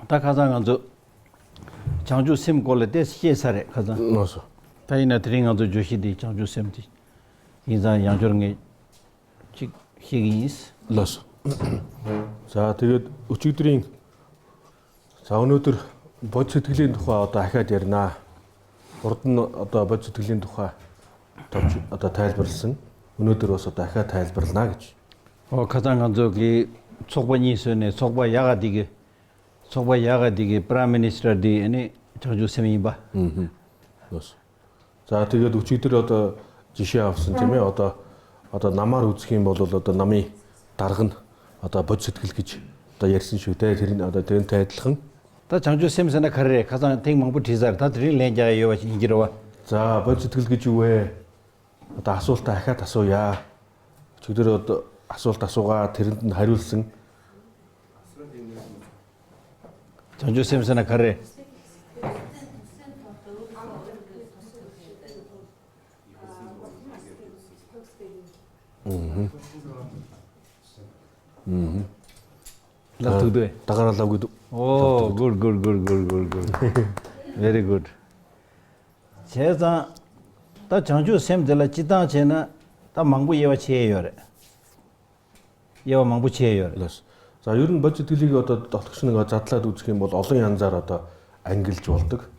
다 가장 먼저 장주 샘 골레데 시에사래 가장. 맞아. 다이나 드링아도 조시디 장주 샘디. 인자 양조릉에 직 희기니스. 맞아. За тэгээд өчигдрийн за өнөөдөр бодь сэтгэлийн тухай одоо ахаад ярина. Урд нь одоо бодь сэтгэлийн тухай одоо тайлбарлсан. Өнөөдөр бас одоо ахаад тайлбарлана гэж. 가장 먼저 그 속바니스네 속바 야가디게 프라이미니스터디 아니 장주 샘이 봐. Бас. За тэгээд өчигдөр одоо жишээ авсан тийм ээ. Одоо намаар үзэх юм бол одоо намын дарга нь одоо бодь сэтгэл гэж одоо ярьсан шүү дээ. Тэр нь одоо тэрнтэй адилхан. 다 장주 샘선에 가래 가장 땡망부 디자르 다 드릴 렌자가 요와 인기로와. За бодь сэтгэл гэж юу вэ? Одоо асуултаа ахаад асууя. Өчигдөр одоо асуулт асуугаа тэрэнд нь хариулсан. 장주 샘선에 가래. Лхагдор. Дагаарлаа гэдэг. Oh, good. Very good. 제가 다 장주 샘들라 지다 제나 다 망부 예와 지혜요래. 예와 망부 지혜요래. За ер нь бодь сэтгэлийг одоо долтогч нэг задлаад үзэх юм бол олон янзаар одоо ангилж болдог.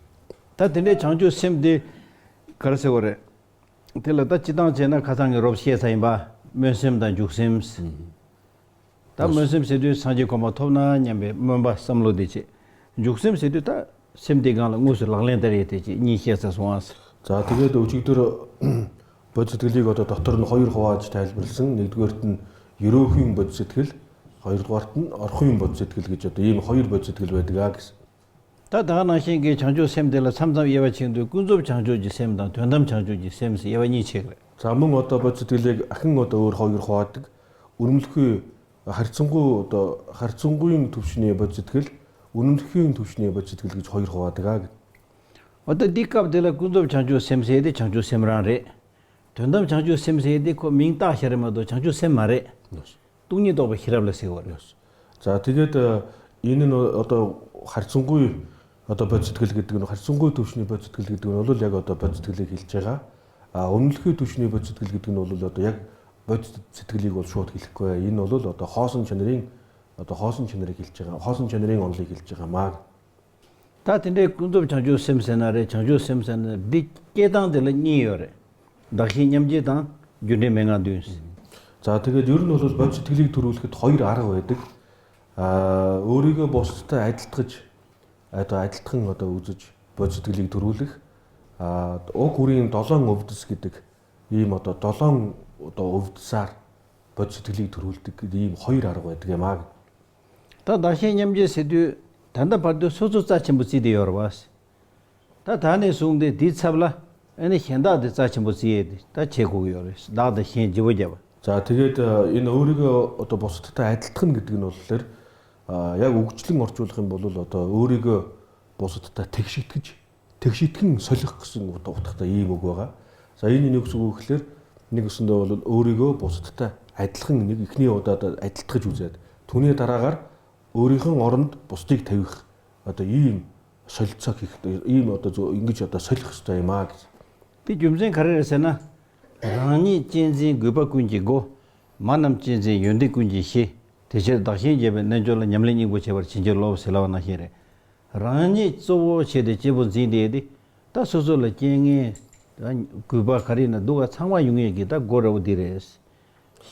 다 근데 장주 샘디 그래서 그래. 들라다 지다 제나 가장 롭시에서 임바 면샘다 죽샘스. 다 면샘세도 상지 고마 톱나 냠베 멤버 삼로디지. 죽샘세도 다 샘디가 무슨 랑렌다리 되지. 니히에서 소환스. За тэгээд өчигдөр бодь сэтгэлийг одоо дотор нь хоёр хувааж тайлбарлсан. Нэгдүгээрт нь ерөөхийн бодь сэтгэл, хоёрдугаарт нь орхон бодь сэтгэл гэж одоо ийм хоёр бодь сэтгэл байдаг аа гэсэн. 다 다나신 게 장주 샘들라 삼삼 예와 친구 군접 장주지 샘다 된담 장주지 샘스 예와니 책. За мөн одоо бодь сэтгэлийг ахин одоо өөр хоёр хуваадаг. Өрнөлөхгүй харьцангуйн төвшний бодь сэтгэл, үнэмлэхийн төвшний бодь сэтгэл гэж хоёр хуваадаг аа гэдэг. 어떤 디캅들라 군접 장주 샘세데 장주 샘라레. 된담 장주 샘세데 그 민다 셔름도 장주 샘마레. 뚱니도 히랍라세고. За тэгээд энэ нь одоо харьцангуй одоо бодь сэтгэл гэдэг нь харьцангуй төвшний бодь сэтгэл гэдэг нь бол яг одоо бодь сэтгэлийг хэлж байгаа. Үнэлэхийн төвшний бодь сэтгэл гэдэг нь бол одоо яг бодь сэтгэлийг бол шууд хэлэхгүй. Энэ бол одоо хоосон чанарыг хэлж байгаа. Хоосон чанарын онолыг хэлж байгаа маа. 다 근데 군접 장주 샘세나레 장주 샘세나 디케당들 니요레. дахи нямжидан жүнэ мэнга дүүс. За тэгээд ер нь бол бодь сэтгэлийг төрүүлэхэд хоёр арга байдаг. Өөрийгөө бусдтай адилтхан одоо үзэж бодь сэтгэлийг төрүүлэх. Уг хүрийн 7 өвдөс гэдэг ийм одоо 7 одоо өвдсаар бодь сэтгэлийг төрүүлдэг ийм хоёр арга байдаг юм аа. 다 дахи нямжи세도 단다 봐도 소소자 첨부지디 여러와스. 다 다네 숭데 디차블라 아니 현다데 자침부지에 다 제국이요레스. 나도 현 지워져. За тэгээд энэ өөрийгөө одоо бусдтай адилтхан гэдэг нь болохоор яг өгчлэн орчуулах юм бол одоо өөрийгөө бусдтай тэгшитгэн солих гэсэн утгатай ийм үг байгаа. За энэ нэг үгс үг гэхээр нэг өсөндөө бол өөрийгөө бусдтай адилхан нэг ихний удаад адилтгаж үзээд түүний дараагаар өөрийнхөө оронд бусдыг тавих одоо ийм солилцоо хийх ийм одоо ингэж одоо солих хэрэгтэй юм аа гэж. Би юмзэн карьерээсэна 라니 진진 그바군지고 만남 진진 연대군지시 대체 다시 제베 내절로 냠린이고 제버 진절로 selaw나 히레 라니 쪼고 제대 제본 진데디 다 소소를 쟁이 그바 가리나 누가 상화 용역이다 고라우디레스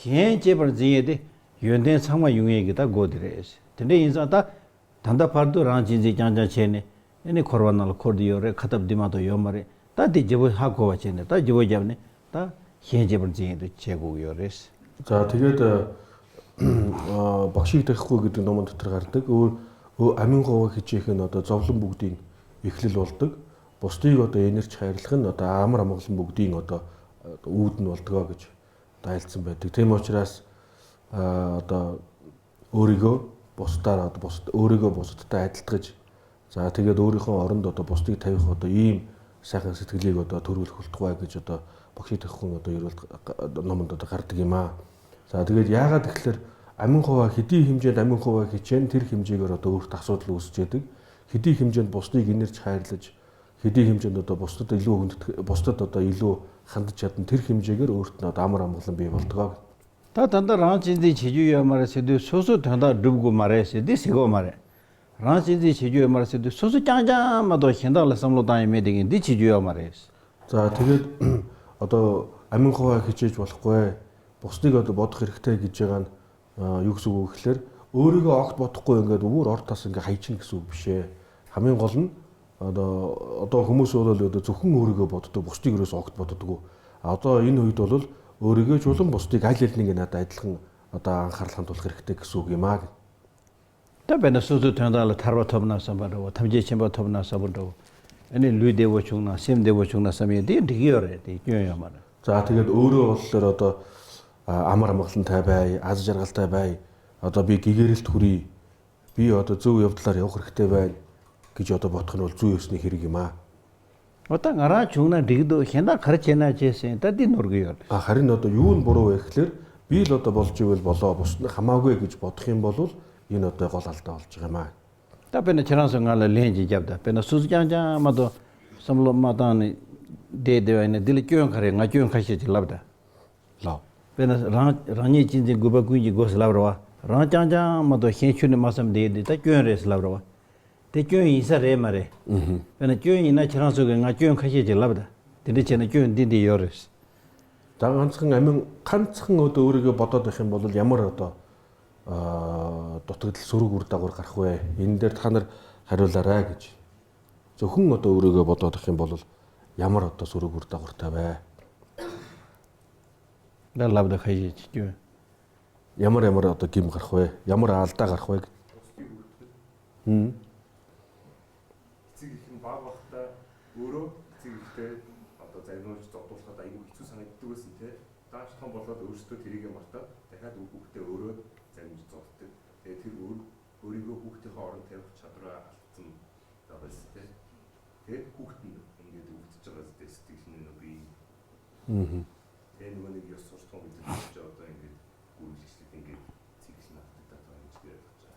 현 제버 진에디 연대 상화 용역이다 고디레스 근데 인자다 단다파도 란진지 장장체네 에네 코로나를 코디오레 카답디마도 요마레 다디 제보 하고 와체네 다 제보 잡네 다 현재벌 진에도 제국이요레스. За тэгээд багшийг таахгүй гэдэг ном дотор гардаг. Амин говь хичээх нь одоо зовлон бүгдийн эхлэл болдог. Бусдыг одоо энерч хайрлах нь одоо амар амгалан бүгдийн одоо үүд нь болдгоо гэж дайлцсан байдаг. Тийм учраас одоо өөрийгөө бусдтай адилтгаж за тэгээд өөрийнхөө оронд одоо бусдыг тавих одоо ийм сайхан сэтгэлийг одоо төрүүлэх болтугай гэж одоо багшийг таахгүй одоо ерөөл номонд одоо гардаг юм аа. За тэгээд яагаад тэгэхээр амин хуваа хэдий хэмжээнд амин хуваа хичээн тэр хэмжээгээр одоо өөрт асуудал үүсэж яадаг. Хэдий хэмжээнд бусдыг инэрч хайрлаж, хэдий хэмжээнд одоо бусдад илүү бусдад одоо илүү хандж чадна тэр хэмжээгээр өөрт нь одоо амар амгалан бий болдгоо. Та дандаа ранчинди чижүү ямараа сэдв сусу дандаа дрүбгу марэ сэдв сэго марэ. ранчинди чижүү ямараа сэдв сусу 짱짱마도 хяндаалаа самлуудаа юм эдгийн ди чижүү ямарэ. За тэгээд одоо амин хуваа хичээж болохгүй. Бусдыг одоо бодох хэрэгтэй гэж байгаа нь юу гэсэн үг гэхээр өөрийгөө огт бодохгүй ингээд өвөр ор тас ингээд хайчна гэсэн үг биш ээ. Хамгийн гол нь одоо хүмүүс бол одоо зөвхөн өөрийгөө боддог, бусдыг өрөөс огт боддоггүй. Одоо энэ үед бол өөрийгөө ч улам бусдыг аль алиныг надад адилхан одоо анхаарал хандуулах хэрэгтэй гэсэн үг юм аа. Та бэнэ сусу тэндаалаа тарва томнасаа баруу, тамжичэмбо томнасаа баруу. Энэ лүйдэво чугна, сэмдэво чугна самие ди дигиорэ ди юм. За тэгээд өөрөө болохоор одоо амар амгалантай бай, аз жаргалтай бай. Одоо би гэгээрэлт хүрий. Би одоо зөв явдлаар явах хэрэгтэй байна гэж одоо бодох нь бол зүй ёсны хэрэг юм аа. Одоо гараа чугна дигдөө хянаа гарч яана жисэн. Та ди нургиор. Харин одоо юу нь буруу вэ гэхээр би л одоо болж ивэл болоо бусд нь хамаагүй гэж бодох юм бол энэ одоо гол алдаа болж байгаа юм аа. Та бэнэ чарансангаала ленжи жавда. Бэнэ сузжаанжаамадо самломадааны 데데와이네 딜kyong khare ngakyong khashi labda law bena rani jinje guba kunji gos labra ra changja mado henchune masam de ta kyong res labra te kyong isa re mare bena kyong ina chranso ge ngakyong khashi labda dinde chena kyong dindi yores та ганцхан амин ганцхан одоо өөрийгөө бодоод байх юм бол ямар одоо дутагдал сөрөг үр дагавар гарах вэ? Энэ дээр та нар хариулаарай гэж. Зөвхөн одоо өөрийгөө бодоод байх юм бол ямар одоо сөрөг үр дагавартай вэ? Лавда хайж юу? Ямар одоо гим гарах вэ? Ямар алдаа гарах вэ? Эцэг их баг бахта өөрөө эцэг ихтэй одоо загнуулж зодуулахад аюу хэцүү санагддаг байсан те. Дааш том болоод өөрсдөө тэрийгэ мартаад дахиад хүүхдээ өөрөө загнуулж зодтдаг. Тэгээ тэр өөрийгөө хүүхдийнхээ оронд тавих чадвараа алдсан байгаас те. Тэгээд хүүхд нь ингээд өвдөж байгаа сэтгэлийн нүрий. Тэгээ нөгөө нэг ёс суртахуун гэж одоо ингээд гүйлжлээд ингээд цикл наагдаад байгаа юм шиг яриад байгаа.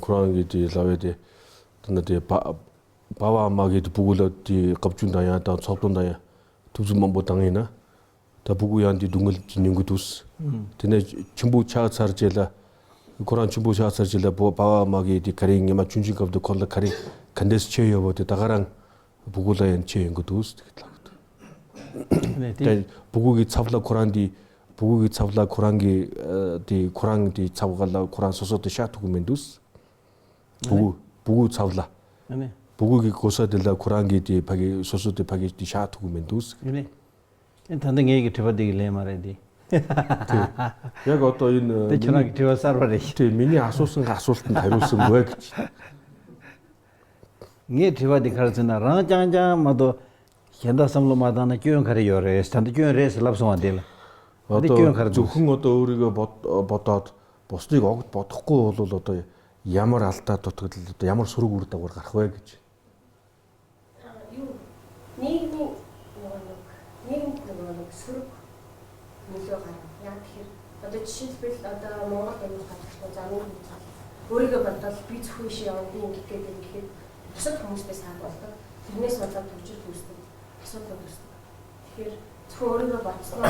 Kurang gitu lawede tanda dia bawa magi tu buku laut di kapjun daya dan sobdon daya tu cuma botangin na ta buku yang di dungel jinyung dus tene cumbu chat sarjela Kurang cumbu chat sarjela bawa magi di karing yang macam cungcing kau tu kolla karing kandes ceye bote tagarang buku layan ceye yang dus dan buku gitu sabla Kurang di buku gitu sabla Kurang di sabla Kurang sosok tu syat tu kumendus 부구 차울라. 네. 부구기 고사들라 쿠랑기디 바기 소소데 바기디 샤투구 멘두스. 네. 엔탄데 얘기 되버디기 레마레디. Яг одоо энэ 대천하게 되어서라래. тий миний асуусан асуултанд хариулсан вэ гэж. Нге 되버디 가르치나 라장장 마도 현다섬로 마다나 교연 가려요래. 스탠드 교연 레스 랍송한데라. Одоо зөвхөн одоо өөрийгөө бодоод бусдыг огт бодохгүй бол одоо ямар алдаа дутагдал одоо ямар сөрөг үр дагавар гарах вэ гэж. Юу нийгмийн нэг сөрөг нөлөө гарна. Яг тэгэхээр одоо жишээлбэл одоо Монгол аймаг гадагш замын өөрийгөө бодвол би зөвхөн ши явна би ингэгээд ингээд бусад хүмүүстэй саад болдог. Тэрнээс болоод төвчл үүсдэг. Асуудал үүсдэг. Тэгэхээр зөвхөн өөрийгөө бодсноо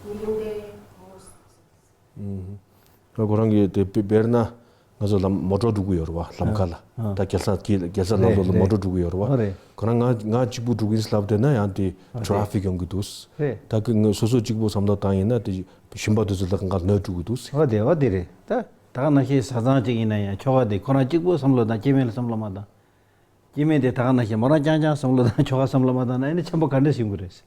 нийгэмдээ хүмүүс Kurangi de berna ngazo lam mojo dugu yorwa lamkala ta gelsa nalo mojo dugu yorwa kurang nga jibu dugu slabde na yanti traffic yung dus ta soso jibu samda ta ina de shimba de zula ngal no dugu dus 어디래? 다 다가나히 사장직이나야 저가데 코나 찍고 삼로다 지메를 삼로마다 지메데 다가나히 모라장장 삼로다 저가 삼로마다 나네 참고 간데심 그랬어.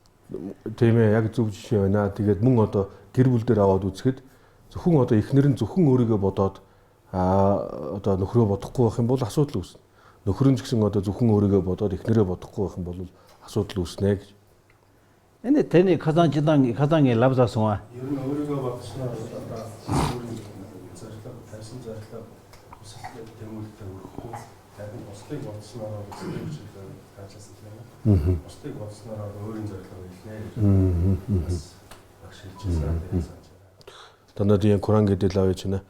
Тэмээ яг зөв жишээ байна. Тэгээд мөн одоо гэр бүл дээр аваад үзэхэд зөвхөн одоо эхнэр нь зөвхөн өөрийгөө бодоод одоо нөхрөө бодохгүй байх юм бол асуудал үүснэ. Нөхөр нь ч гэсэн одоо зөвхөн өөрийгөө бодоод эхнэрээ бодохгүй байх юм бол асуудал үүснэ гэж. 근데 대니 가장에 랍자송아. Ер нь өөрийгөө бодсноор одоо өөрийн зорилго, тавьсан зорилго хүсэлтэд тэмүүлэлтэй өрөхгүй. Харин бусдыг бодсноор сэтгэлийн чиглэл таажсан юм. Бусдыг бодсноор өөрийн зорилго хэлнэ гэж. Бас багш хэлчихсэн. 단나디엔 코란게 딜라웨치나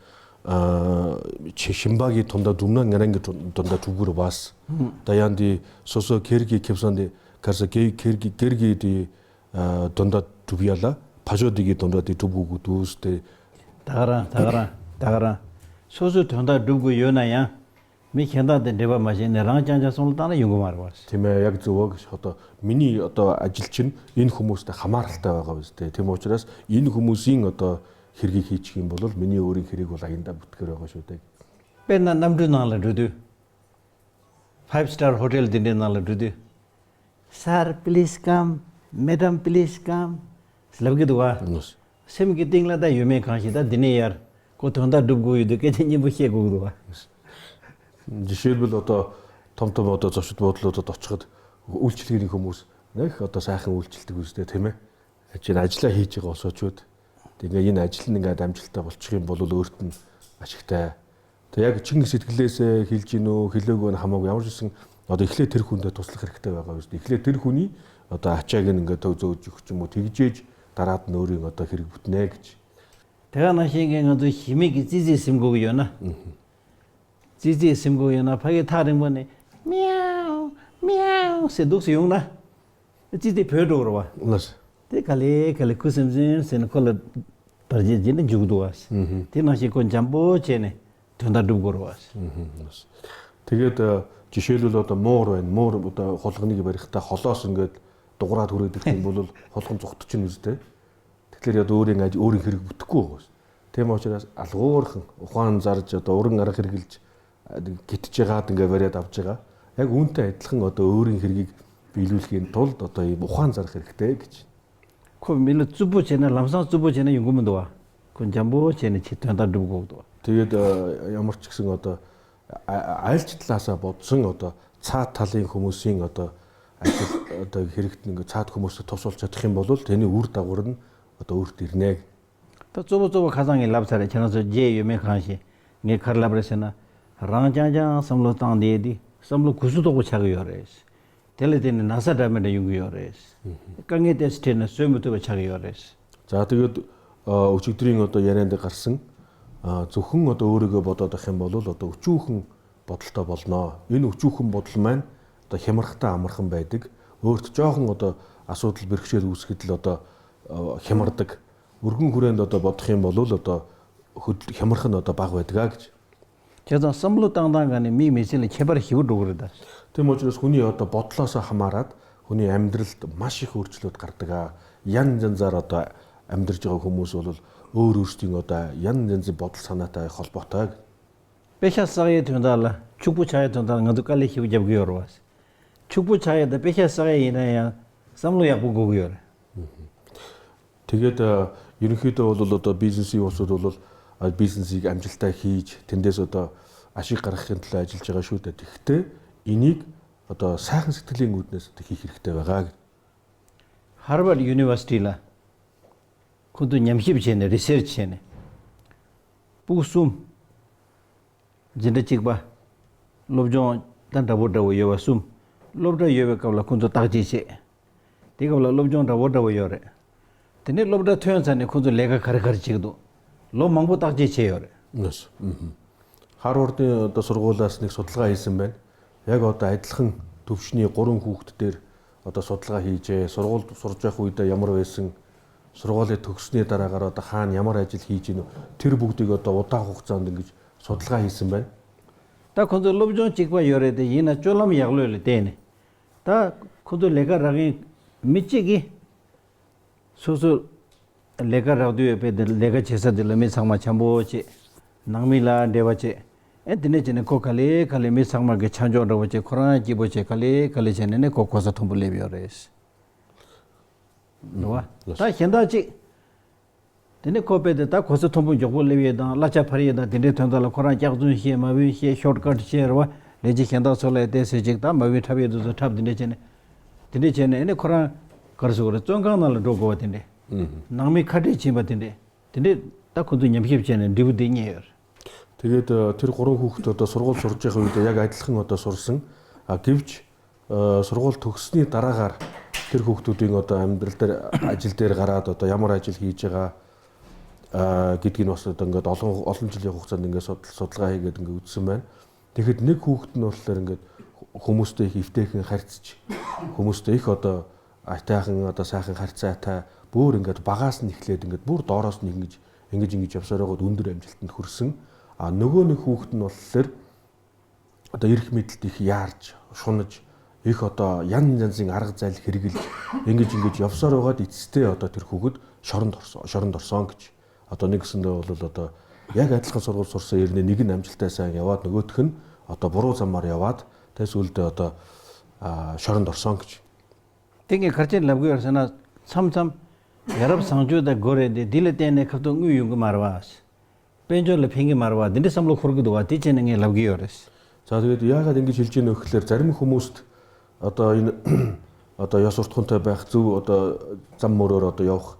신박이 돈다 둠난 가랑게 돈다 두구로 봤어. 다얀디 소소 게르기 캡선데 가서 게르기디 돈다 두비알라 파조디기 돈다디 두부고 두스테 다가라 소소 돈다 두고 요나야 미 현다데 네바 마시네 랑장자 손다나 용고마르 봤어. 팀에 яг зөвөг одоо миний одоо ажилчин энэ хүмүүстэй хамааралтай байгаа биз дээ. Тийм учраас энэ хүмүүсийн одоо хэргийг хийчих юм бол миний өөрийн хэрэг бол аяндаа бүтгэр байгаа шүү дээ. Бэнна намду наала дуду. 5-star hotel dinner naala dudu. Sir, please come. Madam, please come. Slabgi duwa. Sem ki tingla da yume khanshi da dine yar. Ko thonda dubgu yudu ke tinji bu хе гугдуга. Жишээлбэл одоо том одоо зочид буудлуудад очиход үйлчлэгийн хүмүүс нэг одоо сайхан үйлчлдэг үстэй тийм ээ. Ажлаа хийж байгаа осоочуд тэгээ энэ ажил нь ингээд амжилттай болчих юм бол өөрт нь ашигтай. Тэг яг чин сэтгэлээсээ хэлж гинөө хэлээгүй нь хамаагүй ямар ч гэсэн одоо эхлээ тэр хүндээ туслах хэрэгтэй байгаа үстэй. Эхлээ тэр хүний одоо ачааг нь ингээд төв зөөж өгч юм уу тэгжээж дараад нь өөрийн одоо хэрэг бүтнэ гэж. Тэгээ нашигийн одоо химиг зизэсэмгүй юу на. 지지심고 yana 파게 타는 거네. 미야오 미야오 세독스 용나. 지지 별도로 와. 맞아. 데 칼레 쿠심진 센콜 tarjiji는 죽도 왔어. 티나시 건 잠보 제네. 돈다 두고로 왔어. Тэгээд жишээлбэл одоо муур байна. Муур одоо холгоныг барихтаа холоос ингээд дуграад хүрээд ирэх юм бол холгон зүгтчихнэ үстэй. Тэгэхээр одоо өөрийн хэрэг бүтэхгүй байгаа шүү. Тийм учраас алгуурхан ухаан зарж одоо уран арга хэрэгжилж гитж байгаад ингээ бариад авч байгаа. Яг үүнтэй адилхан одоо өөрийн хэргийг биелүүлэхийн тулд одоо ийм ухаан зарах хэрэгтэй гэж. 코 밀로 쭈부 제나 람상 쭈부 제나 용금도 와. 그 잠보 제네 치탄다 두고도. Тэгээд ямар ч гэсэн одоо айлч талаасаа бодсон одоо цаад талын хүмүүсийн одоо ажил одоо хэрэгт ингээ цаад хүмүүстэй тусалж чадах юм бол тэний үр дагавар нь одоо өөрт ирнэ. 또 쭈부 가상의 랍사래 전화서 제 유명 간시. 네 칼라브레스나 랑장장 섬로 땅데디 섬로 구수도고 차기요레스 텔레데는 나사다메데 용기요레스 강에 테스트는 쇠무도고 차기요레스 за тэгээд өчигдрийн одоо ярианд гарсан зөвхөн одоо өөрийгөө бодоод авах юм бол одоо өчүүхэн бодолтой болноо. Энэ өчүүхэн бодол маань одоо хямрахтай амархан байдаг. Өөрт жоохон одоо асуудал бэрхшээл үүсгэхэд л одоо хямардаг. Өргөн хүрээнд одоо бодох юм бол одоо хямрах нь одоо бага байдгаа гэж. 제가 섬로 땅땅간에 미미실에 개발 희우도 그러다. Тийм учраас хүний одоо бодлоос хамаарат хүний амьдралд маш их өөрчлөлт гардаг. Ян янзаар одоо амьдарч байгаа хүмүүс бол өөр өөрсдийн одоо ян янзын бодол санаатай холбоотой. 배샤사에 된다라. 축부차에 된다는 것도 깔리 희우 잡기요 왔어. 축부차에다 배샤사에 이나야 섬로 약부고요. Тэгээд ерөнхийдөө бол одоо бизнесийн усуд бол бизнесийг амжилттай хийж тэндээс одоо ашиг гаргахын төлөө ажиллаж байгаа шүү дээ. Тэгэхдээ энийг одоо сайхан сэтгэлийн үүднээс одоо хийх хэрэгтэй байгаа. Harvard University-ла kundu nyamshib chene research chene. Pusum jinda chikba lobjon tan raboda wo yowa sum lobda yowe kawla kundu takji che. Tikawla lobjon raboda wo yore. Tene lobda thoyan sane kundu lega khar chikdo. Lo mangbo takji che yore. Yes. Харвардын одоо сургуулиас нэг судалгаа хийсэн байна. Яг одоо адилхан төвшний 3 хүүхэд дээр одоо судалгаа хийжээ. Сургуульд сурж байх үедээ ямар байсан, сургуулийг төгссөний дараагаар одоо хаана ямар ажил хийж гинэ тэр бүгдийг одоо удаан хугацаанд ингэж судалгаа хийсэн байна. Та кондо лобжон чикба ёреде ина чолам яглойле тэне. Та кондо лекараги мичиги 소소 레가 라디오에 레가 제사들메 상마 참보치 낭밀라 데바체 엔드네제네 코칼레 칼레메 상마게 찬조라고체 코로나 기보체 칼레 칼레제네 코코사 톰블레비오레스 노와 다 현다지 데네 코페데 다 코사 톰부 조골레비에다 라차 파리에다 데네 톤달라 코로나 작준 히에 마비 히에 숏컷 셰르와 레지 현다 솔레 데세직다 마비 타비에도 탑 데네제네 에네 코로나 거르스고르 쫑강날 도고와데네 남이 카드 지바데네 데네 딱 군도 냠힙제네 리브데니어 Тэгээд тэр 3 хүүхэд одоо сургууль сурж байгаа үед яг адилхан одоо сурсан. Гэвч сургууль төгссөний дараагаар тэр хүүхдүүдийн одоо амьдрал дээр ажил дээр гараад одоо ямар ажил хийж байгаа гэдгийг бас одоо ингээд олон жилийн хугацаанд ингээд судалгаа хийгээд ингээд үзсэн байна. Тэгэхэд нэг хүүхэд нь болохоор ингээд хүмүүстэй их эвтэйхэн харьцаж хүмүүстэй их одоо айтайхан одоо сайхан харьцаатай бүр ингээд багаас нь эхлээд ингээд бүр доороос нь ингэж явсаар байгаад өндөр амжилтанд хүрсэн. А нөгөө нэг хүүхэд нь болохоор одоо эрх мэдэлд их яарж, шунаж их одоо янзын арга зайл хэрэгжилж ингэж явсаар байгаад эцэстээ одоо тэр хүүхэд шоронд орсон гэж. Одоо нэг гэсэндээ бол одоо яг адилхан сургууль сурсан ерний нэг нь амжилттай сайн яваад нөгөөх нь одоо буруу замаар яваад тэс үлдээ одоо шоронд орсон гэж. Тэгээ карчен лавгүйр сана цам яраб 상주다 고레데 딜레테네 카도 응유용 마르와스 벤졸레 핑기 마르와 딘데 삼로 хургдуга тийчэнэ лавгүйрс. За тэгээд яагаад ингэж хэлж ийнө гэхээр зарим хүмүүст одоо энэ одоо ёс суртахуунтай байх зөв одоо зам мөрөөр одоо явах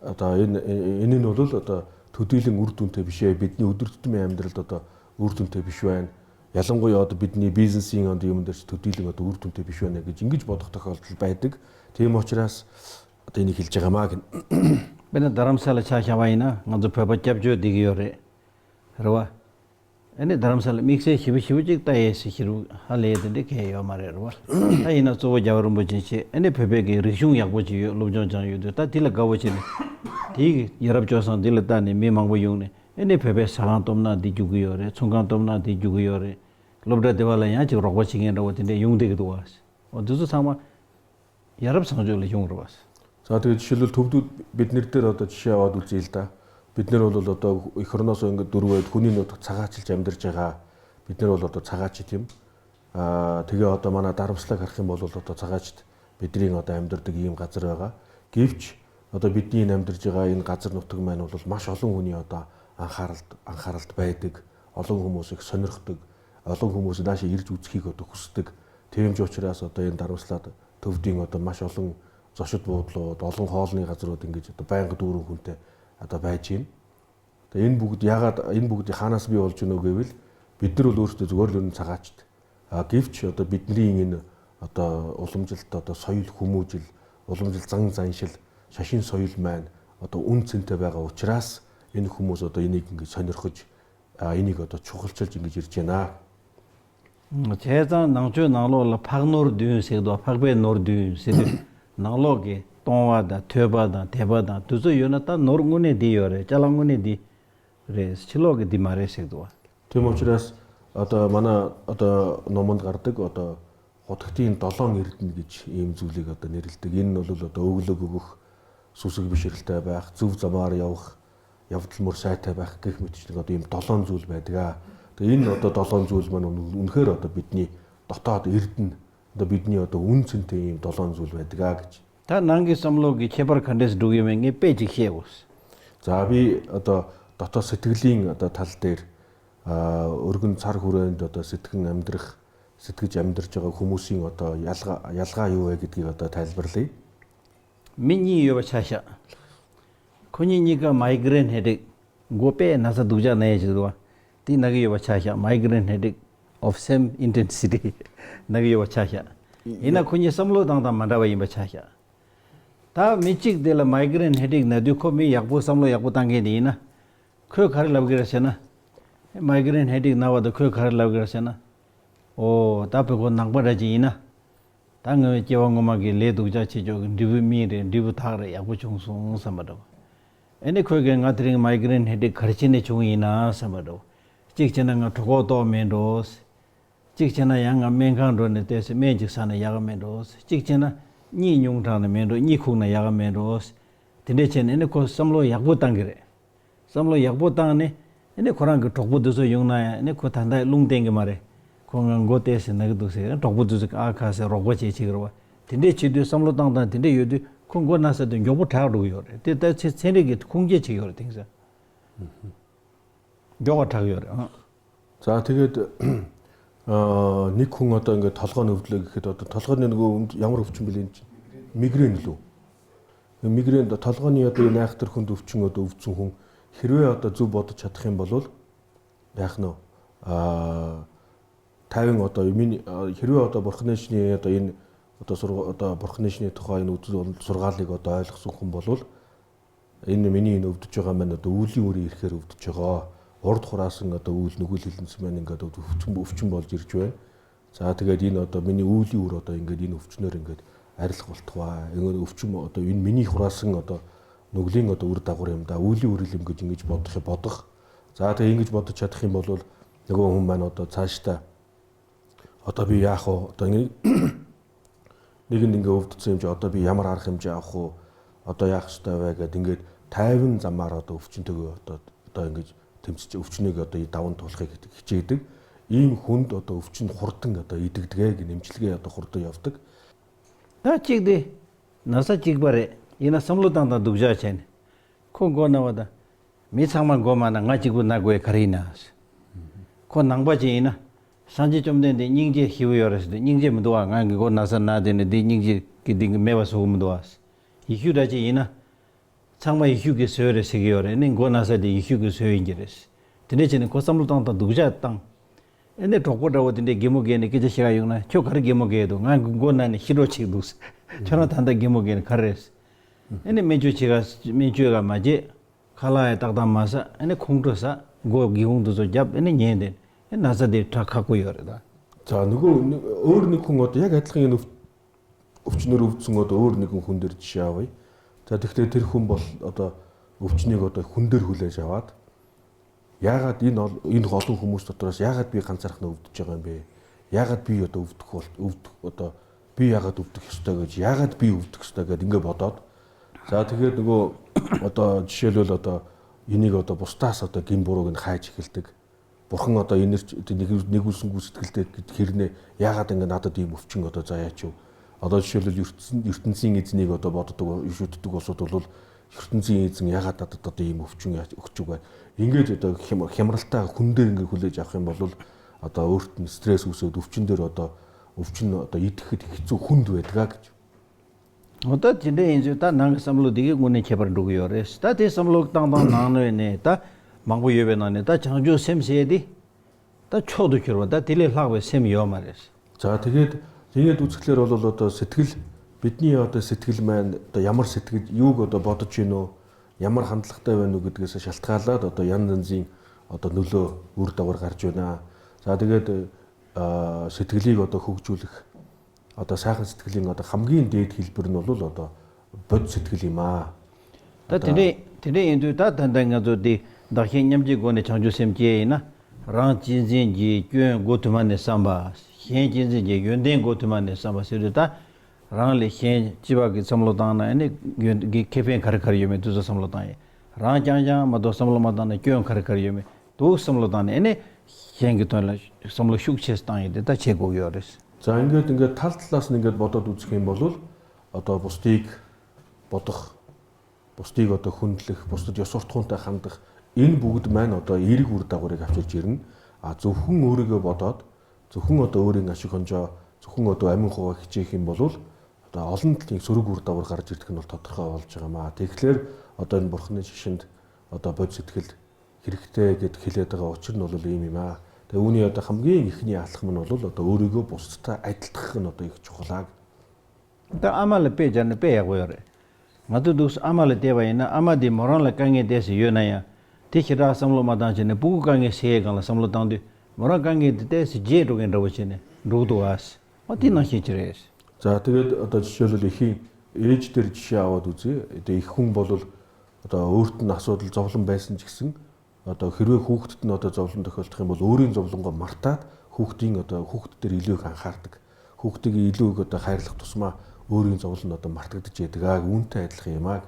одоо энэ нь бол одоо төдийлөн үр дүнтэй биш ээ. Бидний өдөр тутмын амьдралд одоо үр дүнтэй биш байна. Ялангуяа одоо бидний бизнесийн юм дээр төдийлөн одоо үр дүнтэй биш байна гэж ингэж бодох тохиолдол байдаг. Тийм учраас одоо энийг хэлж байгаамаа гэн. Бэнэ дарамсала чаахавайна нgadо пэбачабжо дигиоре. Рва. Эне дарамсала миксе хивжиг таэс хиру халедэн데 케요 마레르와. 아이나 쪼 자व름 보진치 에네 페베게 리슝 약보지 로정장 유도 다 딜라 가보지. 디 여럽조선 딜라다니 미망보 용네. 에네 페베 사간돔나 디주기요레 총간돔나 디주기요레. 로브다 데발라야 지 로고칭에 로고인데 용되기도 와스. 어두서 사마 여럽 상조를 용으로 왔어. За тэгээд жишээлбэл төвдүүд биднэр дээр одоо жишээ аваад үзье л да. Бид нар бол одоо эх орноос ингээд дөрвөөд хүний нутагт цагаачилж амьдарч байгаа. Бид нар бол одоо цагаач тийм. Тэгээ одоо манай дарамслаг харах юм бол одоо цагаачд бидний одоо амьдардаг ийм газар байгаа. Гэвч одоо бидний амьдарж байгаа энэ газар нутаг маань бол маш олон хүний одоо анхааралд байдаг. Олон хүмүүс их сонирхдаг. Олон хүмүүс наашаа ирж үзхийг одоо хүсдэг. Тийм ч учраас одоо энэ дарамслаад төвдийн одоо маш олон зочид буудлууд, олон хоолны газрууд ингэж одоо байнга дүүрэн хүнтэй одоо байж байна. Тэгээ энэ бүгд ягаад энэ бүгдийг хаанаас бий болж гэнэ гэвэл бид нар бол өөрсдөө зүгээр л өнө цагаачд. Гэвч одоо бидний энэ одоо уламжилт одоо соёл хүмүүжил, уламжил зан заншил, шашин соёл маань одоо үн цэнтэй байгаа учраас энэ хүмүүс одоо энийг ингэж сонирхож энийг одоо чухалчилж ингэж ирж байна. 제자 낭주 나로라 파그노르 듀세도 파그베 노르 듀세 나로게 동와다 퇴바다 대바다 두저 요나타 노르군에 디요레 잘랑군에 디 그래서 칠로게 디 마레세도. Тийм учраас одоо манай одоо номонд гардаг одоо хутагтын 7 эрдэнэ гэж ийм зүйлийг одоо нэрлэдэг. Энэ нь бол одоо өглөг өгөх, сүсэг бишрэлтэй байх, зөв замаар явах, явдал мөр сайтай байх гэх мэтчлэг одоо ийм 7 зүйл байдаг. Тэгээ энэ одоо 7 зүйл маань үнэхээр одоо бидний дотоод эрдэнэ одоо бидний одоо үн цэнтэй ийм 7 зүйл байдаг гэж. Та нанги самлоги чебар кандес дугимэнгэ пэжи хевус. За би одоо дотоод сэтгэлийн одоо тал дээр өргөн цар хүрээнд одоо сэтгэж амьдарч байгаа хүмүүсийн одоо ялгаа юу вэ гэдгийг одоо тайлбарлая. Миний юу бачаша. Конинига майгрейн headache гопе наса дужа наеждва. Ти наги юу бачаша migraine headache of same intensity. Наги юу бачаша. Ина кони самло дангда мандава им бачаша. 다 미직 될 migraine headache 나두코 미 약보 삼로 약보 당게 되나 그 가를 나오기라잖아 migraine headache 나와도 그 가를 나오기라잖아 오 답고 낭바라지나 당의 지원고마게 레도자 치죠 리브미레 리브 타르 약보 중송 삼바도 에네 그게 나드링 migraine headache 가르치네 중이나 삼바도 직전에 토고도 멘도스 직전에 양아 멘강도네 데스 메직산에 야가멘도스 직전에 니 용타는 면도 니 콩나 야가면도스 근데chen ene ko samlo yakbo tangre samlo yakbo tangne ene koran ko tokbodoso yungna ene ko tanda lungdenge mare kongan gotese nagdose tokbodoso akase rogoche chigro tinde chidu samlo tangda tinde yodu kongo nasa de yobo taru yore te ta chenege 공제 chigro tingsa yogo taru yore за тэгээд нэг хүн одоо ингээд толгой өвдлөө гэхэд одоо толгойн нөгөө ямар өвчин бэлэн чинь мигрен лөө. Мигрен толгойн одоо найхтар хүнд өвчин одоо өвдсөн хүн хэрвээ одоо зөв бодож чадах юм бол яах нь 50 одоо хэрвээ одоо бурхны шний одоо энэ одоо бурхны шний тухай энэ үзэл сургаалыг одоо ойлгосон хүн бол энэ миний энэ өвдөж байгаа маань одоо үүлийн үрийн ирэхээр өвдөж байгаа. Урд хураасан одоо үйл нүгэл хилэнц маань ингээд өвчин болж ирж байна. За тэгээд энэ одоо миний үүлийн үр одоо ингээд энэ өвчнөр ингээд арилах болтугай. Энэ өвчин одоо энэ миний хураасан одоо нүглийн одоо үр дагавар юм да. Үүлийн үрэл юм гэж ингэж бодох. За тэгээд ингэж бодож чадах юм бол нөгөө хүн маань одоо цаашдаа одоо би яах вэ? Одоо нэг ингээ өвдсөн юм чи одоо би ямар арга хэмжээ авах вэ? Одоо яах ёстой вэ гэд ингээд 50 замаар одоо өвчнөдөө одоо ингэж тэмцэж өвчнөг одоо даван туулахыг хичээдэг. Ийм хүнд одоо өвчин хурдан одоо идэгдэгэ нэмжлэгээ одоо хурдан явдаг. Та чигдэ наса чигбаре ина самлууданда дугжаачэн. Конгонавада 미상만 고마나 가지고 나고에 가리나스. 그 낭바지이나 산지 좀 되는데 닝제 희우여라서도 닝제 무도와 가고 나서 나되는 데 닝제 기딩 매와서 무도와스. 이휴다지이나 상마 이휴게 서열에 세계열에 닝고 나서데 이휴게 서인지레스. 드네지는 고삼로당다 누구자 땅. 근데 독고다오던데 기모게네 기저시가 용나 저 가르 기모게도 가고 나는 히로치 두스. 저는 단다 기모게네 가르스. 근데 메주가 맞지 칼라에 딱담마사 아니 공도사 고 기홍도서 잡 아니 녀데 나사데 탁하고 열다. 자 누구 өөр нэг хүн одоо яг адилхан энэ өвчнөр өвдсөн одоо өөр нэг хүн дээр жишээ авъя. За тэгэхээр тэр хүн бол одоо өвчнийг одоо хүн дээр хүлээж аваад яагаад энэ олон хүмүүс дотроос яагаад би ганцаархнаа өвдөж байгаа юм бэ? Яагаад би одоо өвдөх одоо би яагаад өвдөх ёстой гэж яагаад би өвдөх ёстой гэдээ ингэ бодоод за тэгээд нөгөө одоо жишээлбэл одоо энийг одоо бусдаас одоо гин бурууг нь хайж эхэлдэг. Бурхан одоо нэгүүлсэнгүй сэтгэлдээ хэрнээ яагаад ингэ надад ийм өвчин одоо заяач юу? Одоо жишээлбэл ертөнцийн эзнийг одоо боддог шүтдэг улсууд бол ертөнцийн эзэн яагаад надад одоо ийм өвчин өгч үгүй. Ингээд одоо хямралтай хүн дээр ингэ хүлээж авах юм бол одоо өөрт нь стресс үүсээд өвчин дээр одоо өвчин одоо идэхэд хэцүү хүнд байдгаа гэж. 어떤 진대 인주다 낭 삼로디게 군에 개발되고요레스 다 대삼로당당 나노에네 다 망부 예배나네 다 장주 셈세디 다 초도 결혼다 딜레하고 셈이요 말레스 за тэгээд үзэхлээр бол одоо сэтгэл бидний одоо сэтгэл маань одоо ямар сэтгэл юуг одоо бодож гин үү ямар хандлагатай байна уу гэдгээс шалтгаалаад одоо янз янзын одоо нөлөө үр дагавар гарч байна. За тэгээд сэтгэлийг одоо хөгжүүлэх одоо сайхан сэтгэлийн одоо хамгийн дээд хэлбэр нь бол одоо бодь сэтгэл юм аа. Та тэрэ энэ та тандангаадуудын дахин нямжиг гонэ чанжусэмжээна ранжинжинжи гүн готманэ самба хэнжинжинжи юндэн готманэ самба сэрдэ ранли хэн жибаги самлодаана эне ги кефен каркарьеме 두저 самлодаана ранжанжа 마도 самломадаана гүн каркарьеме 두 самлодаана эне хэнги тола самло шүкчэстаане да чегоёрс. За ингээд тал талаас нь ингээд бодоод үзэх юм бол одоо бусдыг бодох, бусдыг одоо хүндлэх, бусдад ёс суртахуунтай хандах энэ бүгд маань одоо эерэг үр дагаврыг авчирж ирнэ. А зөвхөн өөрийгөө бодоод зөвхөн одоо өөрийн ашиг хонжоо, зөвхөн одоо амин хуваа хичээх юм бол одоо олон талын сөрөг үр дагавар гарч ирэх нь бол тодорхой болж байгаа маа. Тэгэхээр одоо энэ бурхны шишинд одоо бодь сэтгэл хэрэгтэй гэд хэлээд байгаа учир нь бол ийм юм аа. Тэгээ үүний одоо хамгийн ихний алхам нь бол одоо өөрийгөө бусдтай адилтгах нь одоо их чухлаа. Та амал пэжэн пэягоёр. Мадудус амал дэвайна амади моранла канге дэс юная. Тэхира самломаданчне буганге 세간라 самлодан디 моран канге дэс жэруген равчне рудуас. Отино хичрэс. За тэгээд одоо жишээлбэл ихийн ээж дээр жишээ аваад үзье. Одоо их хүн бол одоо өөрт нь асуудал зовлон байсан ч гэсэн одоо хэрвээ хүүхдэд нь одоо зовлон тохиолдох юм бол өөрийн зовлонгоо мартаад хүүхдийн одоо хүүхд дээр илүү их анхаардаг. Хүүхдийг илүү их одоо хайрлах тусмаа өөрийн зовлон одоо мартагдаж яадаг. Үүнтэй адилхан юм аа.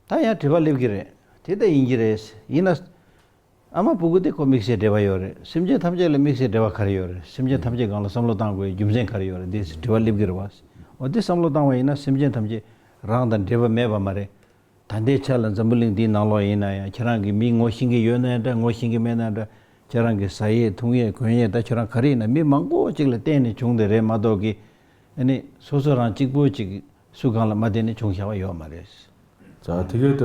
Та яа тэвэлвгэрэ. Тэдэ инжирэс. Инас ама бүгдэ комиксэ дэвайоре. 심지어 탐제를 믹스에 대화 카리요레. 심지어 탐제 강로 삼로당고 줌젠 카리요레. 디스 тэвэлвгэрwas. 어디 삼로당와 이나 심지어 탐제 랑단 대화 매바 말에 단대 찰란 점블링 디 나로이나야 저랑기 미고신기 요나다 고신기 메나다 저랑기 사이에 통에 권에다 저랑 가리나 미망고 찍을 때네 중대래 마도기 아니 소소한 찍보직 수강을 마데네 종샤와 요 말이스. 자 тэгээд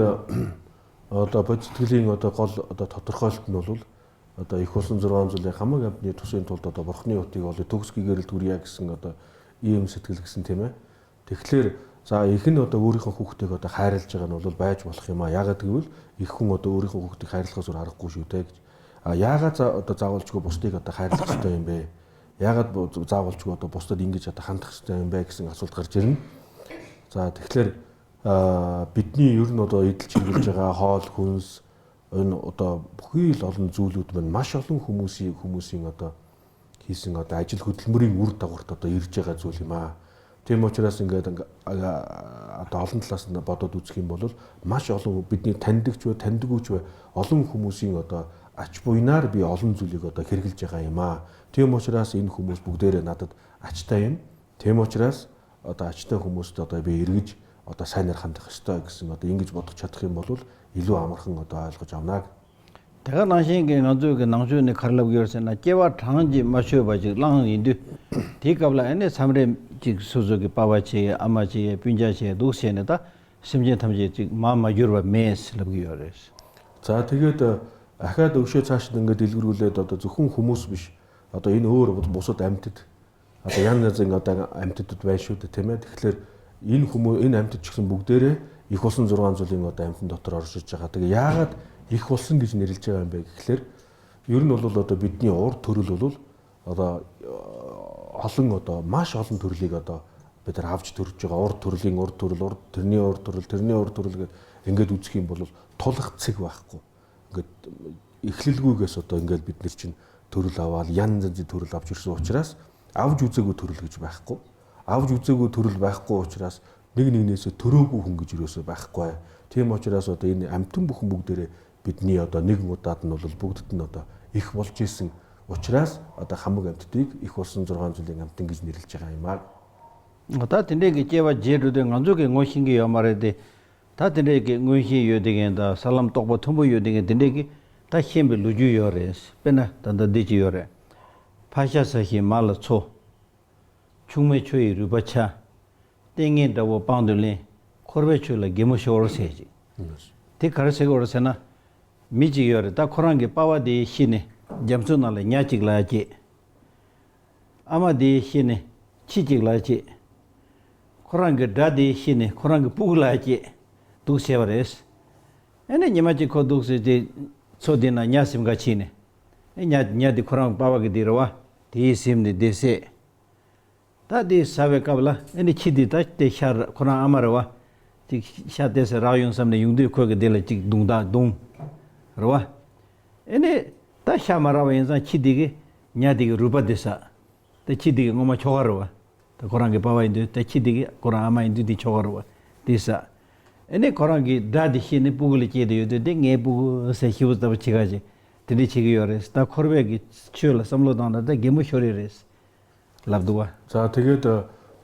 одоо бодь сэтгэлийн одоо гол одоо тодорхойлолт нь бол одоо их улсын 600 жилийн хамаг амтны төсвийн тулд одоо бурхны утыг бол төгс гэгээрэл дүрья гэсэн одоо ийм сэтгэл гэсэн тийм ээ. Тэгэхээр За их нь одоо өөрийнхөө хүүхдийг одоо хайрлаж байгаа нь бол байж болох юм а. Яагаад гэвэл их хүн одоо өөрийнхөө хүүхдийг хайрлахаас өөр аргагүй шүү дээ гэж. А яагаад одоо заавалчгүй бусдыг одоо хайрлах хэрэгтэй юм бэ? Яагаад заавалчгүй одоо бусдад ингэж одоо хандах хэрэгтэй юм бэ гэсэн асуулт гарч ирнэ. За тэгэхээр бидний ер нь одоо эдэл чиглэж байгаа хоол хүнс энэ одоо бүхий л олон зүйлүүд маань маш олон хүмүүсийн одоо хийсэн одоо ажил хөдөлмөрийн үр дагаварт одоо ирж байгаа зүйл юм аа. Тийм учраас ингээд одоо олон талаас нь бодоод үзэх юм бол маш олон бидний таньдагч бай, таньдаггүйч бай олон хүмүүсийн одоо ач буйнаар би олон зүйлийг одоо хэрэгжилж байгаа юм аа. Тийм учраас энэ хүмүүс бүгдээрээ надад ачтай юм. Тийм учраас одоо ачтай хүмүүст одоо би эргэж одоо сайнаар хандах ёстой гэсэн одоо ингэж бодох чадах юм бол илүү амархан одоо ойлгож авнаа. Така нашингийн нанзууг нанзууны карлав гэрсэна 제와 당한지 마셔 봐지 랑 인도 디갑라 에네 삼레 직 소소기 바와치 아마치 빈자치 도시에다 심진 탐지 직 마마 유르바 메스라고 요레스. За тэгээд ахаад өвшөө цаашд ингээд дэлгэрүүлээд одоо зөвхөн хүмүүс биш одоо энэ өөр бусад амьтад одоо янз янзын одоо амьтадууд байна шүү дээ тийм ээ. Тэгэхээр энэ хүмүүс энэ амьтад ч гэсэн бүгдээрээ их болсон 6 зүйлийн одоо амьтан дотор оршиж байгаа. Тэгээ яагаад их болсон гэж нэрлэж байгаа юм бэ гэхлээр ер нь бол одоо бидний урд төрөл бол одоо олон одоо маш олон төрлийг одоо бид нар авч төрж байгаа. Урд төрлийн урд төрөл, тэрний урд төрөл гэдэг ингээд үзэх юм бол тулах цэг байхгүй. Ингээд эхлэлгүйгээс одоо ингээд бид нар чинь төрөл аваад янз янзын төрөл авч ирсэн учраас авж үзээгүй төрөл гэж байхгүй. Авж үзээгүй төрөл байхгүй учраас нэг нэгнээсээ төрөөгүй хүн гэж юусоо байхгүй. Тийм учраас одоо энэ амьтан бүхэн бүгдээрээ бидний одоо нэг удаад нь бол бүгдд нь одоо их болж исэн учраас одоо хамаг амьтдыг их болсон 6 зүйлийн амьтан гэж нэрлэж байгаа юм аа. Одоо тэндээ 제와 제르된 안쪽에 ngojingi yamarede та тэндээ ngojin 요데겐다 салам тогбо 톰보 요데겐 тэндээ та хембе лужу 요레스 пена танда дижи 요레 파샤사히 말초 충매초이 루바차 땡엔다고 방들리 코르베초라 게모쇼르세지 티 가르세고르세나 미지요레 다 코란게 빠와디 히네 잠수나레 냐직라지 아마디 히네 치직라지 코란게 다디 히네 코란게 뿌글라지 두세버레스 에네 냐마지 코두스지 소디나 냐심가 치네 냐디 코란 빠와게 디로와 디심니 데세 다디 사베카블라 에네 치디다 테샤 코란 아마르와 티 샤데스 라용 삼네 융드 코게 델레 티 둥다 둥 로와 에네 다 샤마라와 인자 치디게 냐디게 루바데사 테 치디게 고마 초가로와 다 코란게 바와인데 테 치디게 코란 아마인데 디 초가로와 디사 에네 코란게 다디 히네 부글리 치디요데 데 부고 세히우스다 치가지 드리 치기요레스 다 코르베기 치올라 삼로다나다 게모쇼리레스 lavduwa. За тэгээд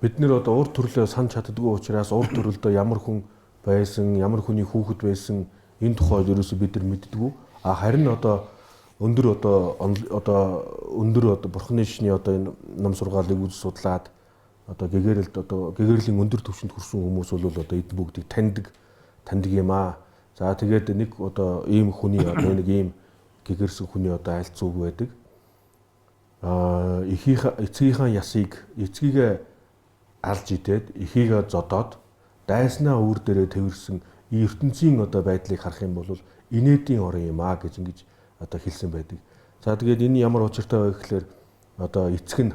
бид нэр одоо урд төрлөө санаж чаддгүй учраас урд төрөлдөө ямар хүн байсан, ямар хүний хүүхэд байсан энэ тухайд ерөөсөө бид нар мэддэггүй. Харин одоо өндөр бурхны шний одоо энэ ном сургаалыг үз судлаад одоо гэгээрэлд одоо гэгéрэлийн өндөр түвшинд хүрсэн хүмүүс бол одоо эд бүгдийг таньдаг юм аа. За тэгээд нэг одоо ийм хүний одоо нэг ийм гэгэрсэн хүний одоо аль зүг байдаг. Эцгийнхаа ясыг эцгийгээ алж идээд эхийгээ зодоод дайснаа үүр дээрээ тэрсэн ертөнцийн одоо байдлыг харах юм бол инээдийн орон юм аа гэж ингэж одоо хэлсэн байдаг. За тэгээд энэ ямар учиртай вэ гэхээр одоо эцэг нь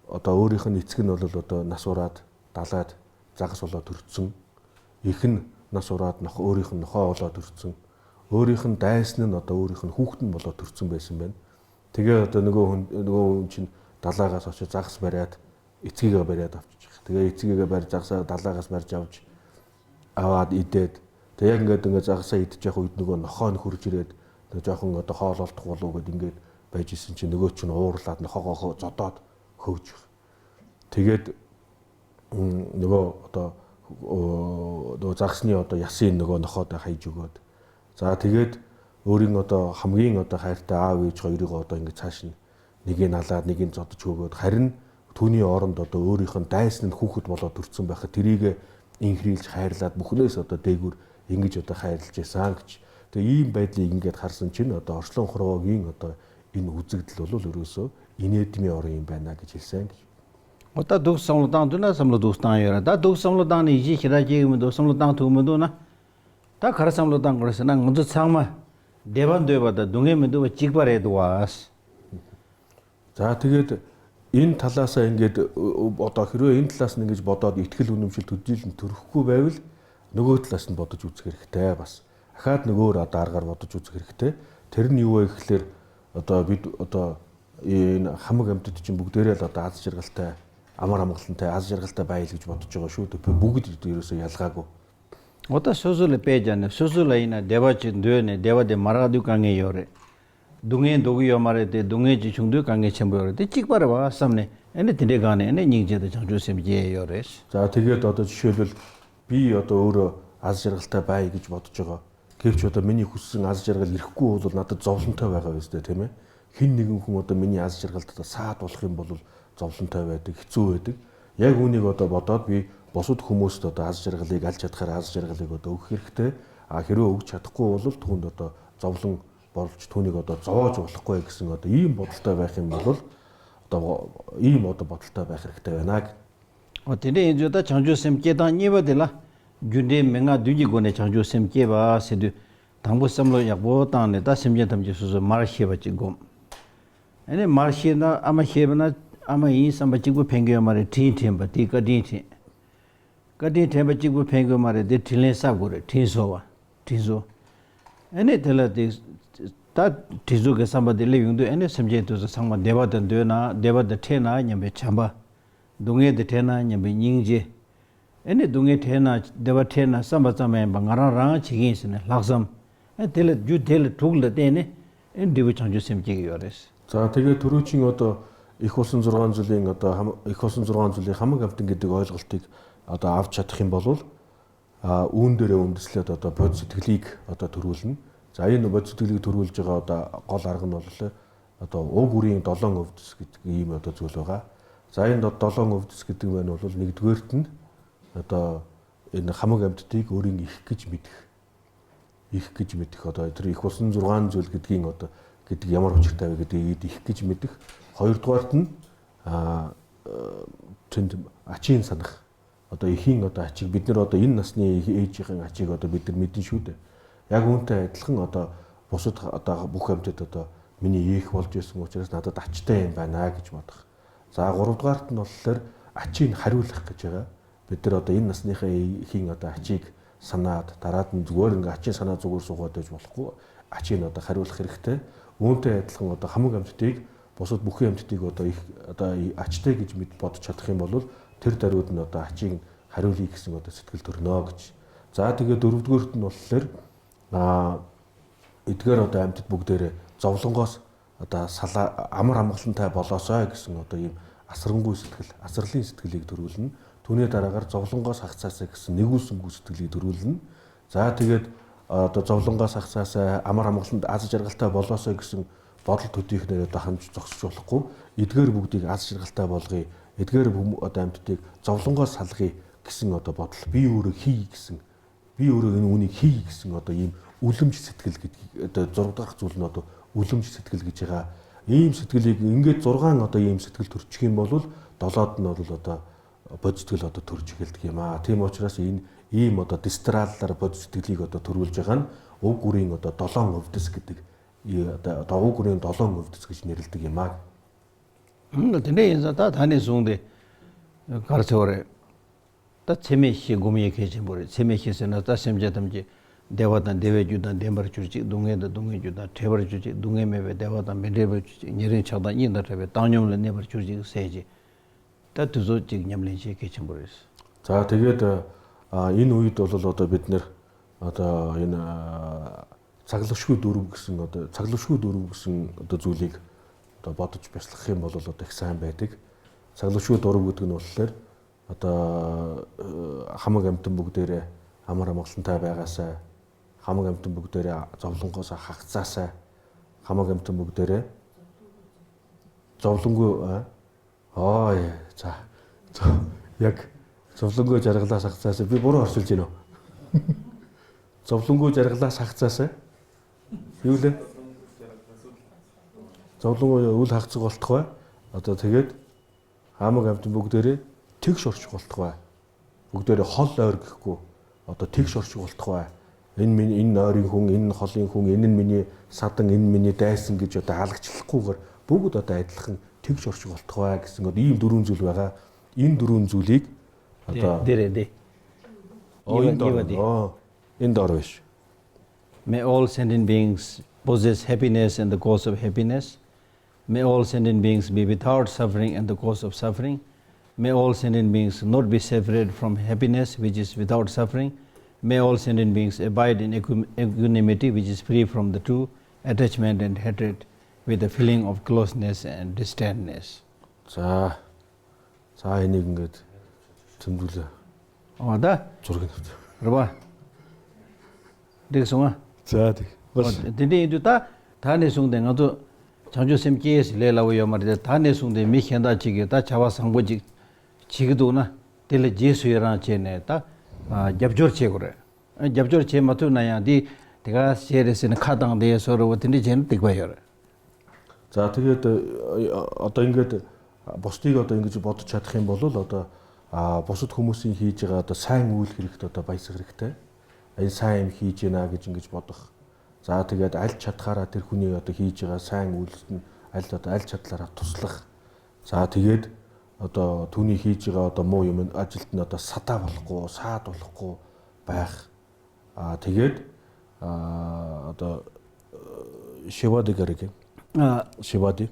одоо өөрийнх нь эцэг нь бол одоо нас ураад далаад загас болоод төрсөн. Их нь нас ураад өөрийнх нь нохоо болоод төрсөн. Өөрийнх нь дайсан нь одоо өөрийнх нь хүүхэд нь болоод төрсөн байсан байна. Тэгээ одоо нөгөө хүн чинь далаагаас очиж загас бариад эцгийгээ бариад авчиж. Тэгээ эцгийгээ барь загасаа далаагаас барьж авч аваад идээд тэг яг ингээд загасаа идчих явах үед нөгөө нохоо нь хурж ирээд тэг жоохон одоо хоол олдох болов гэд ингээд байж исэн чинь нөгөө чинь уурлаад нохоогоо зодоод хөөж. Тэгээд нөгөө одоо загасны одоо ясын нөгөө нохоодоо хайж өгөөд. За тэгээд өөрийн одоо хамгийн одоо хайртай аав ээж хоёрыг одоо ингэ цааш нэгийг алаад нэгийг зодож өгөөд харин түүний оронд одоо өөрийнх нь дайсан нь хүүхэд болоод төрсэн байхад тэрийг инхрийлж хайрлаад бүхнээс одоо дээгүр ингэж одоо хайрлаж байсан гэж. Тэгээ ийм байдлыг ингээд харсан чинь одоо орчлон хорвоогийн одоо энэ үзэгдэл бол ерөөсөө инээдмийн орон юм байна гэж хэлсэн гэж. 어따 독성로당 두나 삼로독당이라 다 독성로당이 이지 히라지면 독성로당 두면도나 다 가라삼로당 그래서나 먼저 상마 대반되어봐다 동해면도 찍바래도 와스. За тэгээд энэ талаасаа ингээд одоо хэрвээ энэ талаас нь ингэж бодоод ихтгэл үнэмшил төдийлөн төрөхгүй байвал нөгөө талаас нь бодож үзэх хэрэгтэй бас. Ахаад нөгөө аргаар бодож үзэх хэрэгтэй. Тэр нь юу вэ гэхэлэр одоо бид одоо энэ хамаг амьтад чинь бүгдээрээ л одоо аз жаргалтай, амар амгалантай, аз жаргалтай байл гэж бодож байгаа шүү дээ. Бүгд ерөөсөө ялгаагүй. 어따 소술에 빼잖아. 소술이나 대바지 뇌네 대바데 마라두 강에 요래. 동해 도기요 말에 동해지 중도 강에 첨부요래. 찍바라 봐 삼네. 에네 데가네 에네 닝제도 장조심제 요래스. За тэгээд одоо жишээлбэл би одоо өөрөө аз жаргалтай бай гэж бодож байгаа. Гэвч одоо миний хүссэн аз жаргал ирэхгүй бол надад зовлонтой байгаа биз дээ, тийм ээ. Хин нэгэн хүн одоо миний аз жаргалд саад болох юм бол зовлонтой байдаг, хэцүү байдаг. Яг үүнийг одоо бодоод би бусад хүмүүст одоо аз жаргалыг алж чадхаар аз жаргалыг одоо өгөх хэрэгтэй. А хэрвээ өгч чадахгүй бол түүнд одоо зовлон болж түүнийг одоо зоож болохгүй гэсэн одоо ийм бодолтой байх юм бол одоо ийм одоо бодолтой байх хэрэгтэй байна. 어때네 이제다 장조심 계단 니버들라 균데 맹아 뒤지고네 장조심 계바 세드 당부섬로 약보다네 다 심전 탐지수서 마르시바지고 에네 마르시나 아마 헤바나 아마 이 삼바지고 팽겨 말에 티팀바 티가디티 가디 템바지고 팽겨 말에 데 틸레사고레 티소와 티소 에네 텔라디 다 티조게 삼바들레 용도 에네 심제도서 상마 데바던 되나 데바데 테나 냠베 참바 동해데 테나 냠베 닝제 에네 동해 테나 데바 테나 삼바자메 방아라랑 지긴스네 락섬 에 텔레 주텔 투글레 데네 엔 디브 창조 심제기 요레스. За тэгээд түрүүчийн одоо их усан 6 жилийн одоо их усан 6 жилийн хамаг амтан гэдэг ойлголтыг одоо авч чадах юм бол үүн дээрээ үндэслээд одоо бодь сэтгэлийг одоо төрүүлнэ. За энэ бодь сэтгэлийг төрүүлж байгаа одоо гол арга нь бол одоо уг үрийн 7 өвдөс гэдэг ийм одоо зүйл байгаа. За энэ 7 өвдөс гэдэг нь бол нэгдүгээрт нь одоо энэ хамаг амьтдыг өөрийн их гэж мэдэх одоо тэр их усан 6 зүйл гэдгийн одоо гэдэг ямар учиртай вэ гэдгийг их гэж мэдэх. Хоёрдугаарт нь тэнд ачийн санах. Одоо эхийн одоо ачийг бид нар одоо энэ насны ээжийн ачийг одоо бид нар мэдэн шүү дээ. Яг үүнтэй адилхан одоо бусад одоо бүх амьтад одоо миний ээх болж исэн учраас надад ачтай юм байна гэж бодох. За гуравдугаарт нь болохоор ачийг хариулах гэж байгаа. Бид нар одоо энэ насныхаа эхийн одоо ачийг санаад дараад нь зүгээр ингээ ачийн санаа зүгээр суугаад байж болохгүй. Ачийг одоо хариулах хэрэгтэй. Үүнтэй адилхан одоо хамаг амьтдыг бусад бүхэн амьтдыг одоо их одоо ачтай гэж мэд бодож чадах юм бол тэр даруйд нь одоо ачийг хариулъя гэсэн одоо сэтгэл төрнө гэж. За тэгээд дөрөвдүгээрт нь болохоор эдгээр одоо амьтад бүгдээрээ зовлонгоос одоо амар амгалантай болоосой гэсэн одоо ийм асрангуй сэтгэл, асрлын сэтгэлийг төрүүлнэ. Түүний дараагаар зовлонгоос хагцаасаа гэсэн нэгүүлсэнгүй сэтгэлийг төрүүлнэ. За тэгээд одоо зовлонгоос хагцаасаа амар амгаланд аз жаргалтай болоосой гэсэн бодол төдийхнээр одоо хамж зогсож болохгүй. Эдгээр бүгдийг аз жаргалтай болгоё. Эдгээр одоо амьтдыг зовлонгоос салгая гэсэн одоо бодол. Би өөрөө хий гэсэн. Би өөрөө энэ үнийг хий гэсэн одоо ийм үлэмж сэтгэл гэдэг одоо 6 дахь зүйл нь одоо үлэмж сэтгэл гэж байгаа. Ийм сэтгэлийг ингээд 6 одоо ийм сэтгэл төрчих юм бол 7-д нь бол одоо бодь сэтгэл одоо төрж эхэлдэг юм аа. Тийм учраас энэ ийм одоо дистраллаар бодь сэтгэлийг одоо төрүүлж байгаа нь уг үрийн одоо 7 өвдөс гэдэг одоо уг үрийн 7 өвдөс гэж нэрлэдэг юм аа. 근데 인자다 단에 중데 가르쳐래. 다 체메시 고미에 계신 분이 체메시에서는 다 심제담지 대화단 대외주단 대말 주지 동해도 동해주다 대발 주지 동해매베 대화단 매레버 주지 니린 차다 인다레베 당념을 내버 주지 세지. 다 두조직 냠린시 계신 분이. За тэгээд энэ үед бол одоо бид нэр одоо энэ цаглагшгүй дөрөв гэсэн одоо цаглагшгүй дөрөв гэсэн одоо зүйлийг одоо бодож бяцлах юм бол одоо их сайн байдаг. Цаглагшгүй дөрөв гэдэг нь болохоор одоо хамаг амьтан бүгдээрээ амар амгалантай байгаасаа, хамаг амьтан бүгдээрээ зовлонгоос хагцаасаа, хамаг амьтан бүгдээрээ зовлонгүй за яг зовлонгүй жаргалаас хагцаасаа би буруу орчуулж байна уу? Зовлонгүй жаргалаас хагцаасаа юу лээ? Зовлонгүй үл хагцаг болтох бай. Одоо тэгээд Хамаг амт бүгдээрээ тэгш орчих болтугай. Бүгдээрээ хол ойр гэхгүй одоо тэгш орчих болтугай. Энэ ойрын хүн, энэ холын хүн, энэ нь миний садан, энэ миний дайсан гэж одоо халагчлахгүйгээр бүгд одоо адилхан тэгш орчих болтугай гэсэн одоо ийм дөрвөн зүйл байгаа. Энэ дөрвөн зүйлийг одоо дээрээ. энэ дор биш. May all sentient beings possess happiness and the cause of happiness. May all sentient beings be without suffering and the cause of suffering. May all sentient beings not be separated from happiness, which is without suffering. May all sentient beings abide in equanimity, which is free from the two, attachment and hatred, with a feeling of closeness and distantness. За энийг ингээд зөндүүлээ. Да. Зургийг авч. Нароба. Дэгсүнга. За тэг. Тэний идэта тааны сүнгдэ ngado 장주 샘기에서 레라고요 말이다. 다네 숭데 미현다 지게다 자와 상보지 지기도나 델레 제수여라 제네다 잡조르체 그래. 잡조르체 맞투나야디 내가 세레스는 카당데 서로 어떤지 제는 되고요. За тэгээд одоо ингээд бусдыг одоо ингэж бодож чадах юм бол одоо бусад хүмүүсийн хийж байгаа одоо сайн үйл хэрэгт одоо баясах хэрэгтэй. Энэ сайн юм хийж гинэ гэж ингэж бодох. За тэгээд аль чадхаараа тэр хүний одоо хийж байгаа сайн үйлсэд нь аль чадлаараа туслах. За тэгээд одоо түүний хийж байгаа одоо муу юм ажилд нь одоо садаа болохгүй, саад болохгүй байх. Тэгээд одоо шивади гэрэг. Шивади.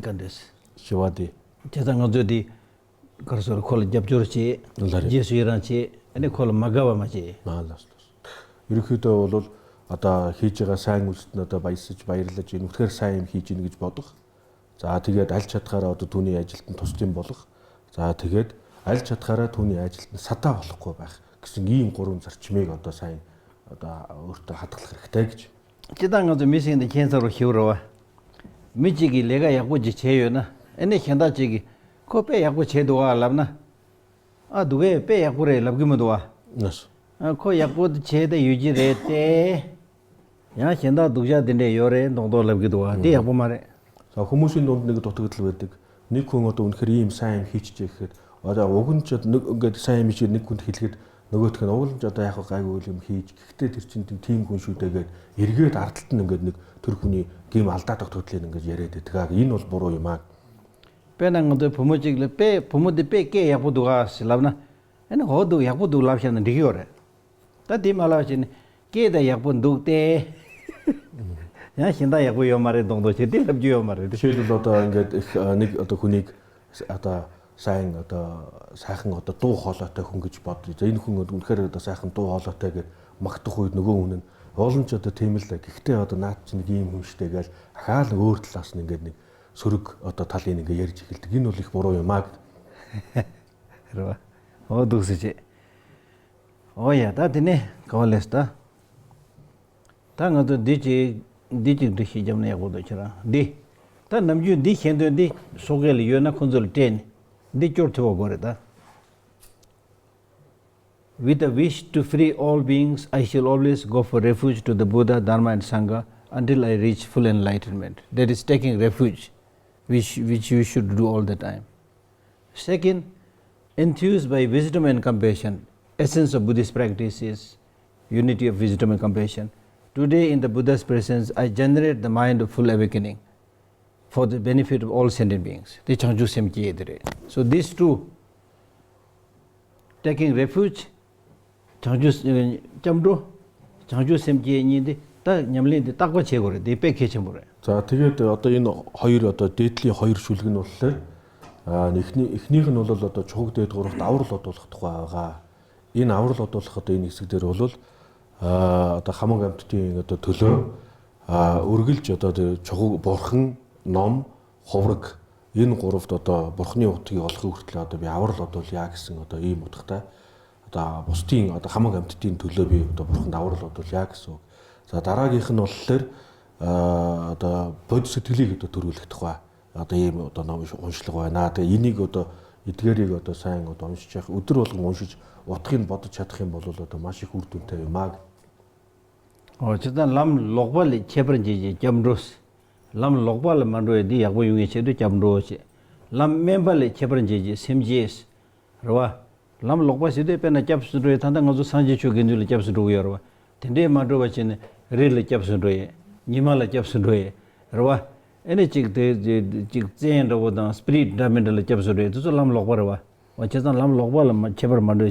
Гандес. Шивади. 제장어저디 그래서 콜 잡조르치 제수여라치 아니 콜 마가바마치. Наалаас. Ерөнхийдөө бол одоо хийж байгаа сайн үйлсэд нь одоо баясаж баярлаж энэхээр сайн юм хийж ийн гэж бодох. За тэгээд аль чадхаараа одоо түүний ажилд нь тусдим болох. За тэгээд аль чадхаараа түүний ажилд нь садаа болохгүй байх гэсэн ийм гурван зарчмыг одоо сайн одоо өөртөө хадгалах хэрэгтэй гэж. 제장어저 미싱데 캔서로 히우러와 미지기 내가 약고지 제요나 애네 현다지기 코페 약고 제도가 랍나 누게 빼 약고래 랍기면도 와. 나서. 코 약고 제대 유지됐대. 야 현다 누자된데 요래 농도 랍기도 와. 네 약고 말해. За хүмүүсийн дунд нэг дутагдал байдаг. Нэг хүн одоо үнэхээр ийм сайн хийчихээ гэхэд одоо уг нь ч нэг ингээд сайн юм шиг нэг хүнд хэлэхэд нөгөөх нь уг нь ч одоо яг гайгүй юм хийж. Гэхдээ тэр чинь тийм хүн шүү дээгээд эргээд ардталт нь ингээд нэг тэр хүний гим алдаад тогтолцлыг ингээд яриад байдаг. Энэ бол буруу юм аа. 빼난것도 부모직을 부모들 빼게 약부도가 실랍나 에는 호도 약부도 랍샤는 되기오래 다디 말아진 깨다 약부 누대 야 신다 약부 요 말에 동도 제대로 랍지요 말에 жишээлбэл одоо ингээд их нэг одоо хүнийг одоо сайн одоо сайхан одоо дуу хоолойтой хүн гэж бодъё. За энэ хүн үнэхээр одоо сайхан дуу хоолойтой гэж магтах үед нөгөө хүн нь уулын ч одоо тийм л гэхдээ одоо наад чинь нэг ийм хүн штэ гээл ахаал өөр талаас нь ингээд нэг сөрөг одоо талын ингээ ярьж эхэлдэг. Энэ бол их буруу юм аа. 그러와. 어두스지. 어야 다드네. 거울레스다. 당어도 디지도 희점네 야고도 쳐라. 디. 다 남주 디 현도디 소겔 요나 콘솔 텐. 디 쫓고 거래다. With a wish to free all beings, I shall always go for refuge to the Buddha, Dharma and Sangha until I reach full enlightenment. That is taking refuge. Which you should do all the time. Second, enthused by wisdom and compassion. Essence of Buddhist practice is unity of wisdom and compassion. Today in the Buddha's presence, I generate the mind of full awakening for the benefit of all sentient beings. So these two, taking refuge, За тэгээд одоо энэ хоёр одоо дээдлийн хоёр шүлэг нь болохоор эхнийх нь бол одоо чухаг дээд гуравт аврал одуулах тухай байгаа. Энэ аврал одуулах одоо энэ хэсэг дээр бол одоо хамаг амьтдын одоо төлөө өргөлж одоо чухаг бурхан, ном, хувраг энэ гуравт одоо бурханы утгийг олохын хүртэл одоо би аврал одуулъя гэсэн одоо ийм утгатай одоо бусдын одоо хамаг амьтдын төлөө би одоо бурханд аврал одуулъя гэсэн. За дараагийнх нь болохоор одоо бодь сэтгэлийг одоо төрүүлэх тухай одоо ийм одоо ном уншлага байна. Тэгээ энийг одоо эдгээрийг одоо сайн одоо уншиж явах өдөр болгон уншиж утгыг бодож чадах юм бол одоо маш их үр дүнтэй юм аа. 어쨌든 람 lokbal chebranji jamros lam lokbal manroe di yakbo yungi chedu jamrosi lam membale chepran jeje semjes rawa lam lokpa side pena chapsun ro tanda ngazu sanje chogendul chapsun ro yorwa tende madro bachine rel chapsun ro nimala chapsun ro rawa ene chik de chik zen ro da spirit diamond chapsun ro to lam lokpa rawa wachesan lam lokpa lam chepar madro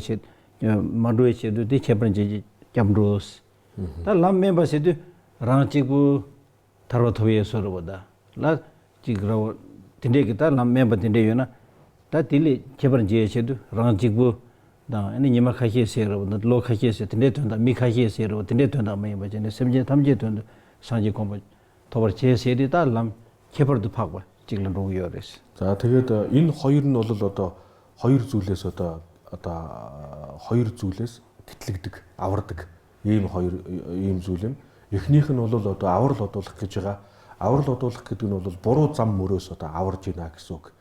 che de chepran jeje chamros ta lam member side rang chikbu tarwa thoye so ro da la chik rawa tende kita lam member tende yona 다 딜리 개발 지에셔도 랑직부 다 아니 니마 카히에세로 로 카히에세 tende 된다 미 카히에세로 tende 된다 뭐 이제 semje 탐제 된다 상지 공부 도벌 제세리다 람 개발도 파고 지금 로요레스 За тэгээд энэ хоёр нь бол одоо хоёр зүйлээс одоо хоёр зүйлээс гэтлэгдэг, авардаг ийм хоёр ийм зүйл юм. Эхнийх нь бол одоо аврал одуулах гэж байгаа. Аврал одуулах гэдэг нь бол буруу зам мөрөөс одоо аварж гинэ гэсэн үг.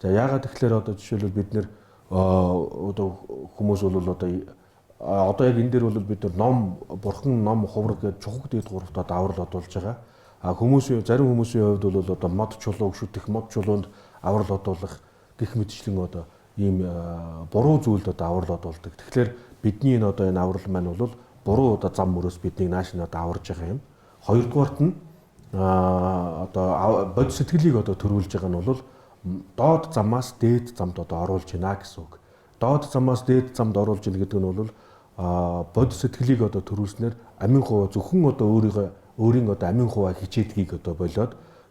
За яагаад тэгэхээр одоо жишээлбэл бид нэр одоо хүмүүс бол одоо яг энэ дээр бол бид нар ном бурхан ном хувраг гэж чухаг дээд гуравт одоо аврал одуулж байгаа. А хүмүүсийн зарим хүмүүсийн хувьд бол одоо мод чулууг шүтэх мод чулуунд аврал одуулах гэх мэтчлэн одоо ийм буруу зүйлд одоо аврал одуулдаг. Тэгэхээр бидний энэ одоо энэ аврал маань бол буруу одоо зам мөрөөс биднийг нааш нь одоо аварж байгаа юм. Хоёрдугаарт нь одоо бодь сэтгэлийг одоо төрүүлж байгаа нь бол доод замаас дээд замд одоо оруулж байна гэсэн үг. Доод замаас дээд замд оруулж ийн гэдэг нь бол бодь сэтгэлийг одоо төрүүлснээр амин хуваа зөвхөн одоо өөрийн одоо амин хуваа хичээдгийг одоо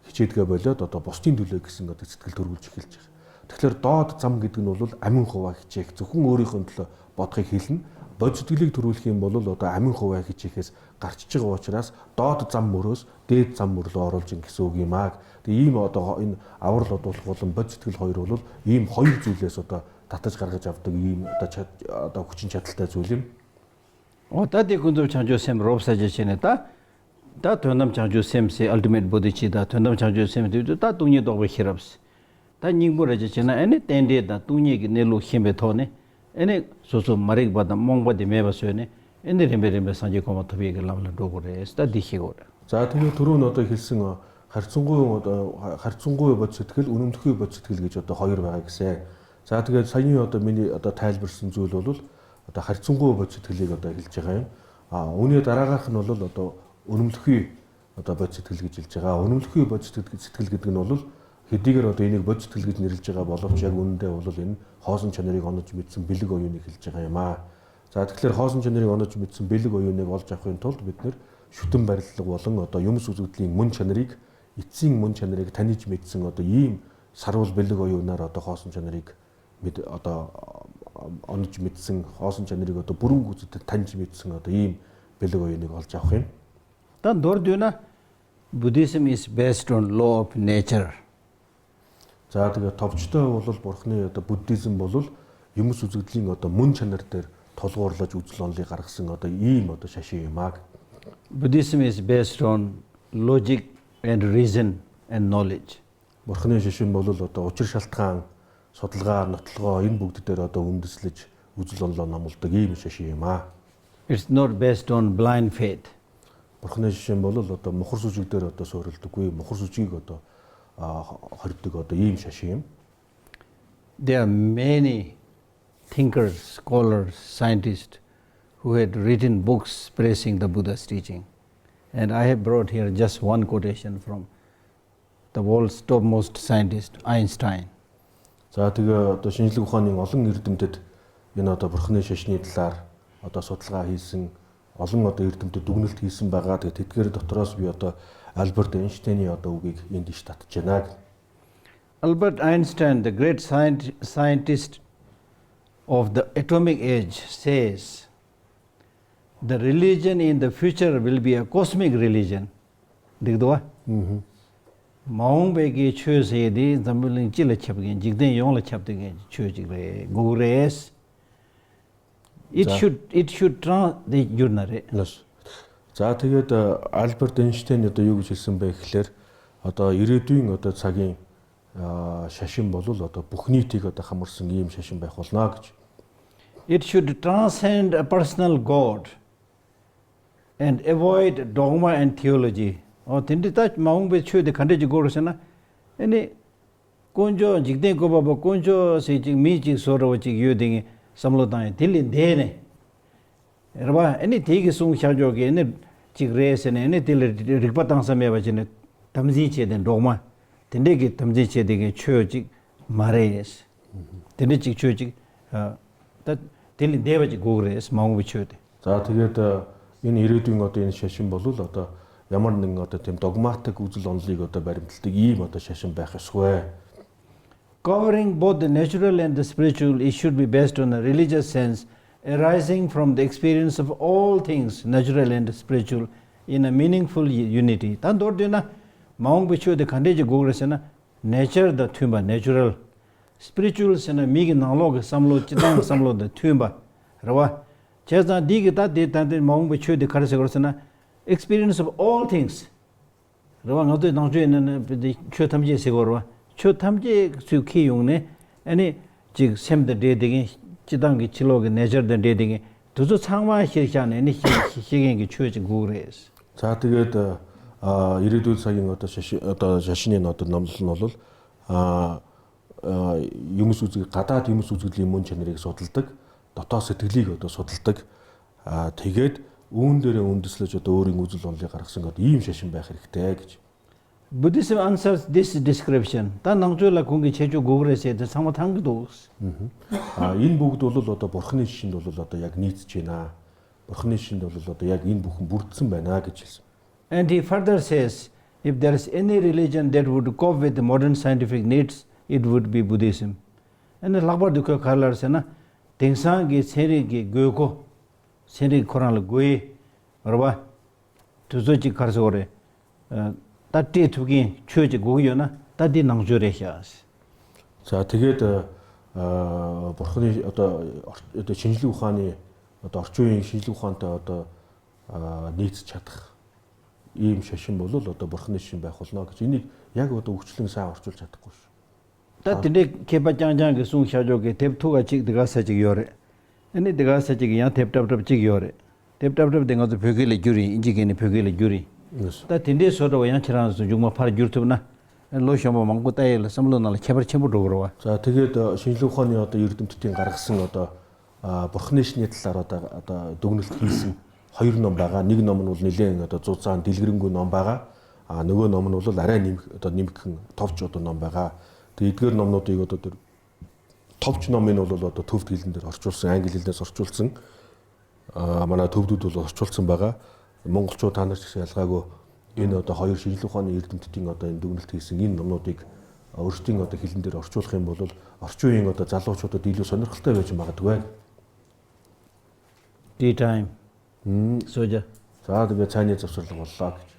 хичээдгээ болоод одоо бусдын төлөө гэсэн одоо сэтгэл төрүүлж эхэлж байгаа. Тэгэхээр доод зам гэдэг нь бол амин хуваа хичээх зөвхөн өөрийнхөө төлөө бодохыг хэлнэ. Бодь сэтгэлийг төрүүлэх юм бол одоо амин хуваа хичээхээс гарчж байгаа учраас доод зам мөрөөс дээд зам мөр рүү оруулж ийн гэсэн үг юм аа. Тэгээ ийм одоо энэ аврал одуулах болон бодь сэтгэл хоёр бол ийм хоёр зүйлээс одоо татаж гаргаж авдаг ийм одоо хүчин чадалтай зүйл юм. Тади күндөв чанжо сэм робсаж чэнэ та төнөм чанжо сэмсэ ultimate bodhichi да төнөм чанжо сэм дэвдэ та дүний догбо хирабс. Та нингборэж чэнэ эне тэндэ да дүнийг нэлу химбэ тоне эне сосо марик бада монбоди мэбасөне эне рембэ санжи коматовиг ламла догорэс та дихигор. За тэгээ түрүүн одоо хэлсэн харьцангуй бодь сэтгэл, үнэмлэхүй бодь сэтгэл гэж одоо хоёр байгаа гэсэн. За тэгээд саяны одоо миний одоо тайлбарсан зүйл бол одоо харьцангуй бодь сэтгэлийг одоо хэлж байгаа юм. Үүний дараагийнх нь бол одоо үнэмлэхүй одоо бодь сэтгэл гэж хэлж байгаа. Үнэмлэхүй бодь сэтгэл гэдэг нь бол хэдийгээр одоо энийг бодь сэтгэл гэж нэрлэж байгаа боловч яг үүндээ бол энэ хоосон чанарыг онож мэдсэн бэлэг оюуныг хэлж байгаа юм аа. За тэгэхээр хоосон чанарыг онож мэдсэн бэлэг оюуныг олж авахын тулд бид нэр шүтэн барилга болон одоо юмс үзэгдлийн мөн чанарыг эцсийн мөн чанарыг таньж мэдсэн одоо ийм сарвал бэлэг оюунаар одоо хоосон чанарыг одоо онож мэдсэн хоосон чанарыг одоо бүрэн гүйцэд таньж мэдсэн одоо ийм бэлэг оюуныг олж авах юм. Та дөрдүнэ Buddhism is based on law of nature. За тэгээ товчтой бол бурхны одоо буддизм бол юмс үзэгдлийн одоо мөн чанар дээр тулгуурлаж үзэл онолыг гаргасан одоо ийм одоо шашин юм аа. Buddhism is based on logic and reason and knowledge. Бурхны шашин бол одоо учир шалтгаан, судалгаа, нотлогоо энэ бүгд дээр одоо үндэслэж үзэл онолоо номлодог ийм шашин юм аа. It's not based on blind faith. Бурхны шашин бол одоо мухар сүжиг дээр одоо суурилдаггүй, мухар сүжиг одоо хордог одоо ийм шашин юм. There are many thinkers, scholars, scientists who had written books praising the Buddha's teaching. And I have brought here just one quotation from the world's topmost scientist, Einstein. За тэгээ одоо шинжлэх ухааны олон эрдэмтэд энэ одоо бурхны шашны талаар одоо судалгаа хийсэн, олон одоо эрдэмтэд дүгнэлт хийсэн байгаа. Тэгээ тэдгээр дотроос би одоо Альберт Эйнштейний одоо үгийг энд иш татж байна. Albert Einstein, the great scientist of the atomic age, says the religion in the future will be a cosmic religion. Digdwa? Maung begi choose di zambuling chila chapgen jigden yong la chapden choose gugres. It should the journal. За тэгээд Альберт Эйнштейн одоо юу гэж хэлсэн бэ гэхээр одоо ирээдүйн одоо цагийн шашин бол одоо бүх нийтийг одоо хамарсан ийм шашин байх болно гэж. It should transcend a personal God and avoid dogma and theology. Or tindi ta maung be chue de khande ji gor sana ene Conjo, Jigde Goba, Conjo, Sijing, Mijik Soro, Using, Samlotan, Tilly Dene. Any take sung Shajogi, any Chig race and any till Ripatan Samevajin, Tamziche, then Roma, Tendeki Tamziche, the church, Mares, Tendichi church, that Tilly Devaji Gores, Mount Vichut. За тэгээд энэ ирээдүйн одоо энэ шашин бол одоо ямар нэгэн одоо тийм догматик үзэл онолыг одоо баримталдаг ийм одоо шашин байх ёсгүй. Covering both the natural and the spiritual, it should be based on a religious sense arising from the experience of all things, natural and spiritual, in a meaningful unity. Tan dordina maung bichu de khandeji gogresena nature the thumba natural, spiritual sena mig nalog samlo chidang samlo the thumba rawa cheza digita de tan maung bichu de kharse gorsena experience of all things rawa ngode nangju en de chotamje segorwa chotamje su ki yongne ani jig sem the day de chidang chilog nature the day de 두조 창마 hirhyane ni 희경이 추어진 구그레스. За тэгээд ирээдүйн цагийн одоо шашины одоо номлол нь бол юмс үзэг гадаад юмс үзэгдлийн мөн чанарыг судалдаг, дотоод сэтгэлийг одоо судалдаг. Тэгээд үүн дээрээ үндэслэж одоо өөрийн үзэл онолыг гаргасан одоо ийм шашин байх хэрэгтэй гэж. Buddhism answers this description. Та нангжуула күнги чэжүү гугрэсээ дэ самат хангдаг. Энэ бүгд бол одоо бурхны шишинд бол одоо яг нийцж байна. Бурхны шишинд бол одоо яг энэ бүхэн бүрдсэн байна гэж хэлсэн. And he further says, if there is any religion that would cope with the modern scientific needs, it would be Buddhism. And Lhагдор dukho khalar sena tengsang gi seri gi goeko seri koral goe orba tuzoji karsore 따띠 두기 추어지 고요나 따디 낭주레 히아스. За тэгээд бурхны одоо шинжлэх ухааны одоо орчин үеийн шинжлэх ухаантай одоо нийцж чадах ийм шашин бол одоо бурхны шишин байх болно гэж энийг яг одоо өвчлөн сайн орчуулж чадахгүй шүү. Та тэндээ кебажанжан гэсэн шажоог тэвтуга чиг дгасажиг ёре. Энэ дгасажиг яа тэвтавтав чиг ёре. тэвтавтав дэнгод пөгөлө жүри инжигэний пөгөлө жүри. 다 딘데 소로 양치라서 정말 파라 줄트브나 로셔모 망고타일 삼로날 케버침으로 그러와. 자, тэгээд шинжлэх ухааны одоо эрдэмтдийн гаргасан одоо бурхны шишний талаар одоо дүгнэлт хийсэн хоёр ном байгаа. Нэг ном нь бол нэлээд одоо зузаан дэлгэрэнгүй ном байгаа. Нөгөө ном нь бол арай нэмэгхэн товч одоо ном байгаа. Тэгээд эдгээр номнуудыг одоо тэр товч номын бол одоо төвд хэлэн дээр орчуулсан, англи хэлнээс орчуулсан. Манай төвдүүд бол орчуулсан байгаа. Монголчууд та нар ч гэсэн ялгаагүй энэ одоо хоёр шинжлэх ухааны эрдэмтдийн одоо энэ дүгнэлт хийсэн энэ номнуудыг өөрсдийн одоо хэлэн дээр орчуулах юм бол орчин үеийн одоо залуучуудад илүү сонирхолтой байж магадгүй. Tea time. Сожа. За тэгээд цайны завсарлага боллоо гэж.